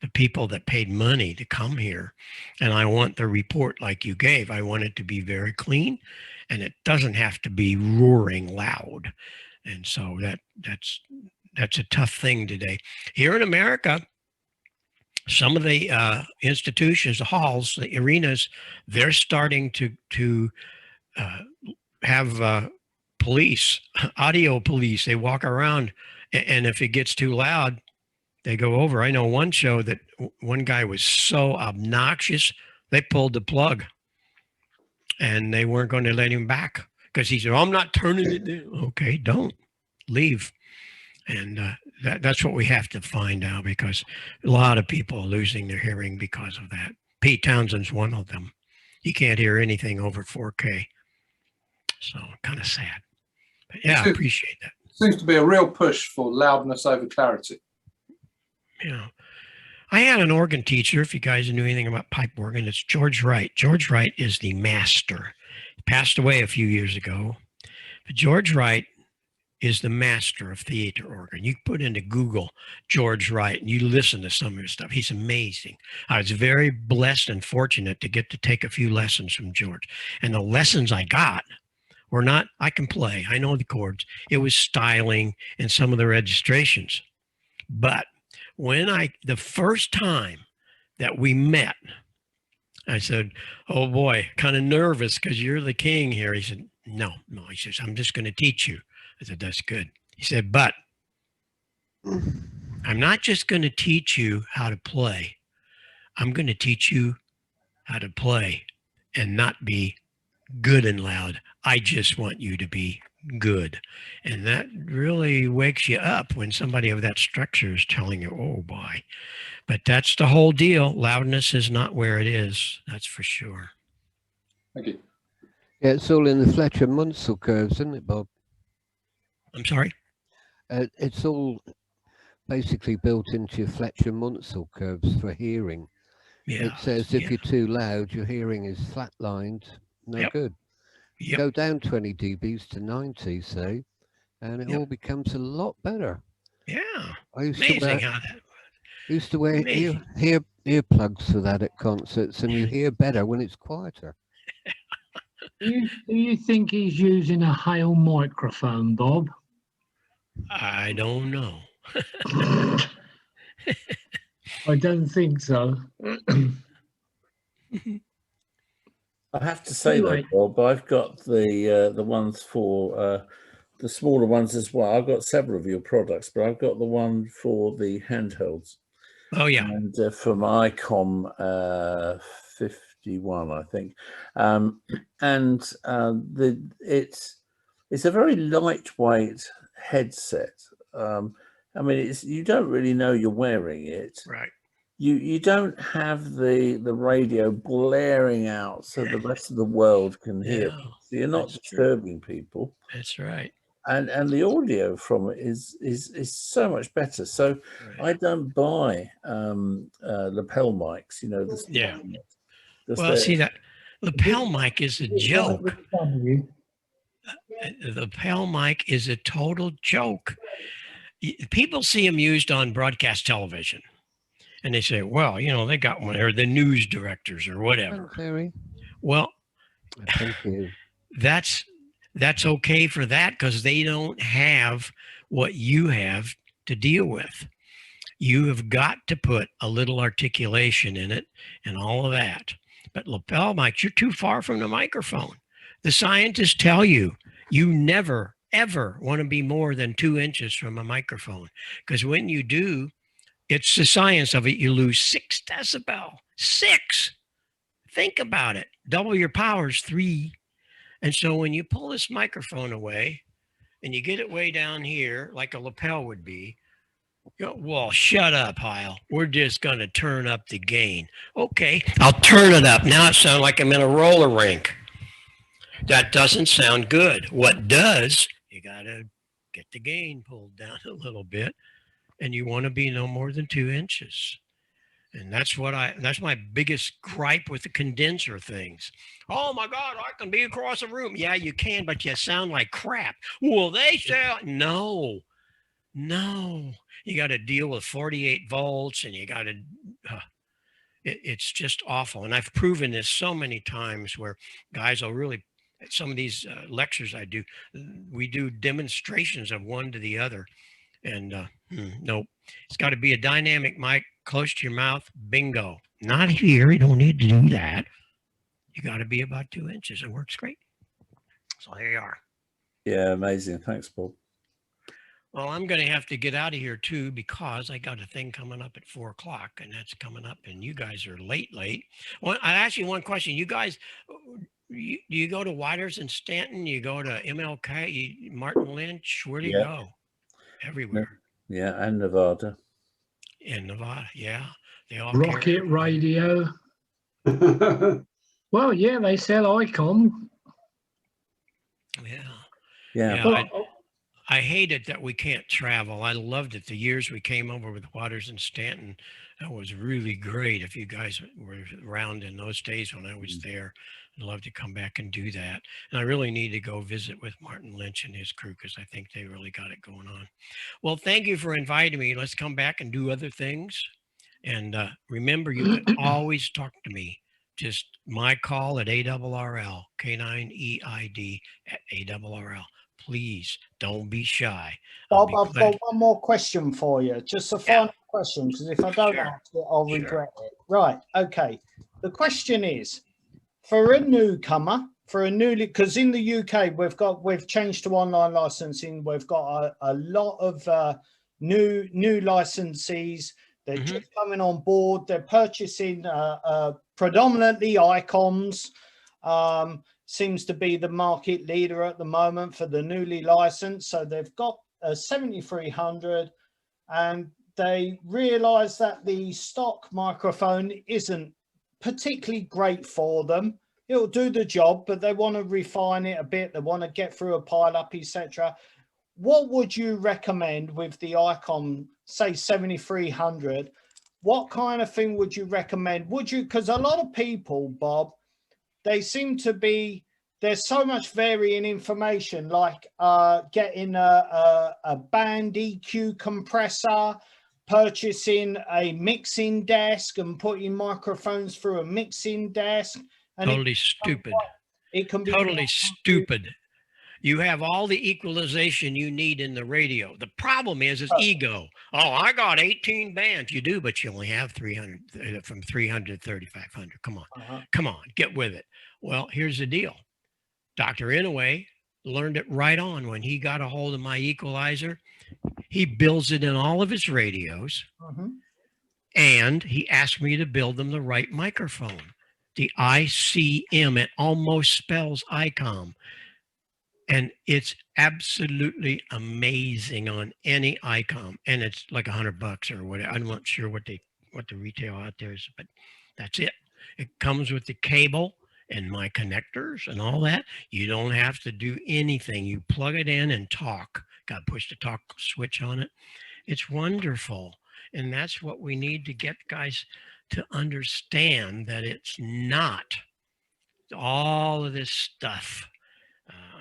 the people that paid money to come here, and I want the report like you gave. I want it to be very clean, and it doesn't have to be roaring loud. And so that's a tough thing today here in America. Some of the institutions, the halls, the arenas, they're starting to have police, audio police. They walk around, and if it gets too loud, they go over. I know one show that one guy was so obnoxious, they pulled the plug, and they weren't going to let him back because he said, I'm not turning it down. Okay, don't leave. And that's what we have to find out, because a lot of people are losing their hearing because of that. Pete Townsend's one of them. He can't hear anything over 4K. So kind of sad. But yeah, I appreciate that. Seems to be a real push for loudness over clarity. Yeah. I had an organ teacher, if you guys knew anything about pipe organ, it's George Wright. George Wright is the master. passed away a few years ago. But George Wright is the master of theater organ. You put into Google George Wright and you listen to some of his stuff. He's amazing. I was very blessed and fortunate to get to take a few lessons from George. And the lessons I got were not, I can play, I know the chords. It was styling and some of the registrations. But when the first time that we met, I said, oh boy, kind of nervous because you're the king here. He said, no. He says, I'm just going to teach you. I said, that's good. He said, but I'm not just going to teach you how to play. I'm going to teach you how to play and not be good and loud. I just want you to be good. And that really wakes you up when somebody of that structure is telling you, oh boy. But that's the whole deal. Loudness is not where it is. That's for sure. Thank you. Yeah, it's all in the Fletcher Munson curves, isn't it, Bob? I'm sorry? It's all basically built into your Fletcher Munson curves for hearing. Yeah. It says if you're too loud, your hearing is flatlined, no good. Yep. Go down 20 dBs to 90, say, and it all becomes a lot better. Yeah. I used Amazing to wear, how that used to wear earplugs for that at concerts, and you hear better when it's quieter. Do you think he's using a Heil microphone, Bob? I don't know. I don't think so. I have to say Anyway. though, Bob, I've got the ones for the smaller ones as well. I've got several of your products, but I've got the one for the handhelds. Oh yeah, and from ICOM 51, I think, it's a very lightweight headset. I mean, you don't really know you're wearing it. right. You don't have the radio blaring out so the rest of the world can hear. Yeah, So you're not that's true. disturbing people. That's right. And the audio from it is so much better. So I don't buy lapel mics, you know. Well, see, that lapel mic is a joke. The lapel mic is a total joke. People see them used on broadcast television, and they say, well, you know, they got one, or the news directors or whatever. Well, thank you. That's okay for that because they don't have what you have to deal with. You have got to put a little articulation in it and all of that. But lapel mics, you're too far from the microphone. The scientists tell you, you never, ever want to be more than 2 inches from a microphone. Because when you do, it's the science of it. You lose 6 decibel. 6. Think about it. Double your power is 3. And so when you pull this microphone away and you get it way down here, like a lapel would be, you go, well, shut up, Heil. We're just going to turn up the gain. Okay, I'll turn it up. Now it sounds like I'm in a roller rink. That doesn't sound good. What does, you got to get the gain pulled down a little bit, and you want to be no more than 2 inches. And that's my biggest gripe with the condenser things. Oh my God, I can be across the room. Yeah, you can, but you sound like crap. Well, they sound, no. You got to deal with 48 volts and you got to, it's just awful. And I've proven this so many times where guys will really, some of these lectures I do, we do demonstrations of one to the other. And nope, it's got to be a dynamic mic close to your mouth. Bingo. Not here. You don't need to do that. You got to be about 2 inches. It works great. So here you are. Yeah, amazing. Thanks, Bob. Well, I'm going to have to get out of here too because I got a thing coming up at 4 o'clock, and that's coming up, and you guys are late. Well, I ask you one question. You guys, do you go to Waters and Stanton? You go to MLK, Martin Lynch? Where do you go? Everywhere. Yeah, and Nevada. In Nevada, yeah. They all Rocket Radio. Well, yeah, they sell ICOM. Yeah. Well, I hate it that we can't travel. I loved it the years we came over with Waters and Stanton. That was really great. If you guys were around in those days when I was there, I'd love to come back and do that. And I really need to go visit with Martin Lynch and his crew because I think they really got it going on. Well, thank you for inviting me. Let's come back and do other things. And remember, you can always talk to me. Just my call at ARRL, K9EID at ARRL. Please don't be shy. Bob, I've got one more question for you. Just a final question, because if I don't answer it, I'll regret it. Right. Okay. The question is, for a newcomer, for a newly, because in the UK we've changed to online licensing. We've got a lot of new licensees. They're just coming on board. They're purchasing predominantly icons. Seems to be the market leader at the moment for the newly licensed. So they've got a 7300 and they realize that the stock microphone isn't particularly great for them. It'll do the job, but they want to refine it a bit. They want to get through a pile up, etc. What would you recommend with the Icon, say 7300? What kind of thing would you recommend? Would you, because a lot of people, Bob, they seem to be, there's so much varying information, like getting a band EQ compressor, purchasing a mixing desk and putting microphones through a mixing desk. And totally stupid. It can be totally stupid. You have all the equalization you need in the radio. The problem is ego. Oh, I got 18 bands. You do, but you only have 300, from 300 to 3,500. Come on. Come on, get with it. Well, here's the deal. Dr. Inouye learned it right on when he got a hold of my equalizer. He builds it in all of his radios. And he asked me to build them the right microphone. The ICM, it almost spells ICOM. And it's absolutely amazing on any ICOM. And it's like $100 or whatever. I'm not sure what the retail out there is, but that's it. It comes with the cable and my connectors and all that. You don't have to do anything. You plug it in and talk. Got to push the talk switch on it. It's wonderful. And that's what we need to get guys to understand, that it's not all of this stuff.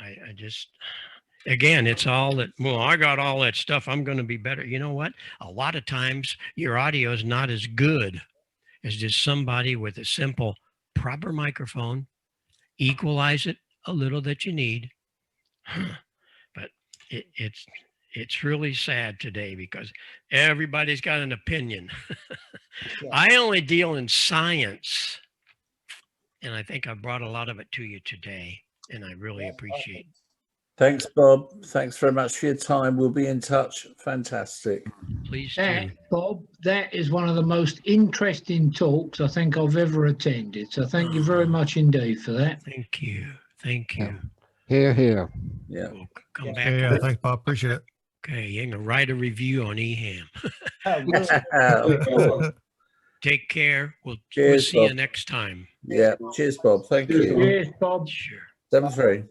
I just, again, it's all that, well, I got all that stuff, I'm going to be better. You know what? A lot of times your audio is not as good as just somebody with a simple, proper microphone, equalize it a little that you need. But it's really sad today because everybody's got an opinion. I only deal in science, and I think I brought a lot of it to you today. And I really appreciate it. Thanks, Bob. Thanks very much for your time. We'll be in touch. Fantastic. Please do. Bob, that is one of the most interesting talks I think I've ever attended. So thank you very much indeed for that. Thank you. Thank you. Hear, hear. Yeah. We'll come back. Yeah, thanks, Bob. Appreciate it. Okay, you're going to write a review on EHAM. Take care. We'll see Bob. you next time. Yeah. Cheers, Bob. Thank you. Cheers, Bob. Sure. 7-3.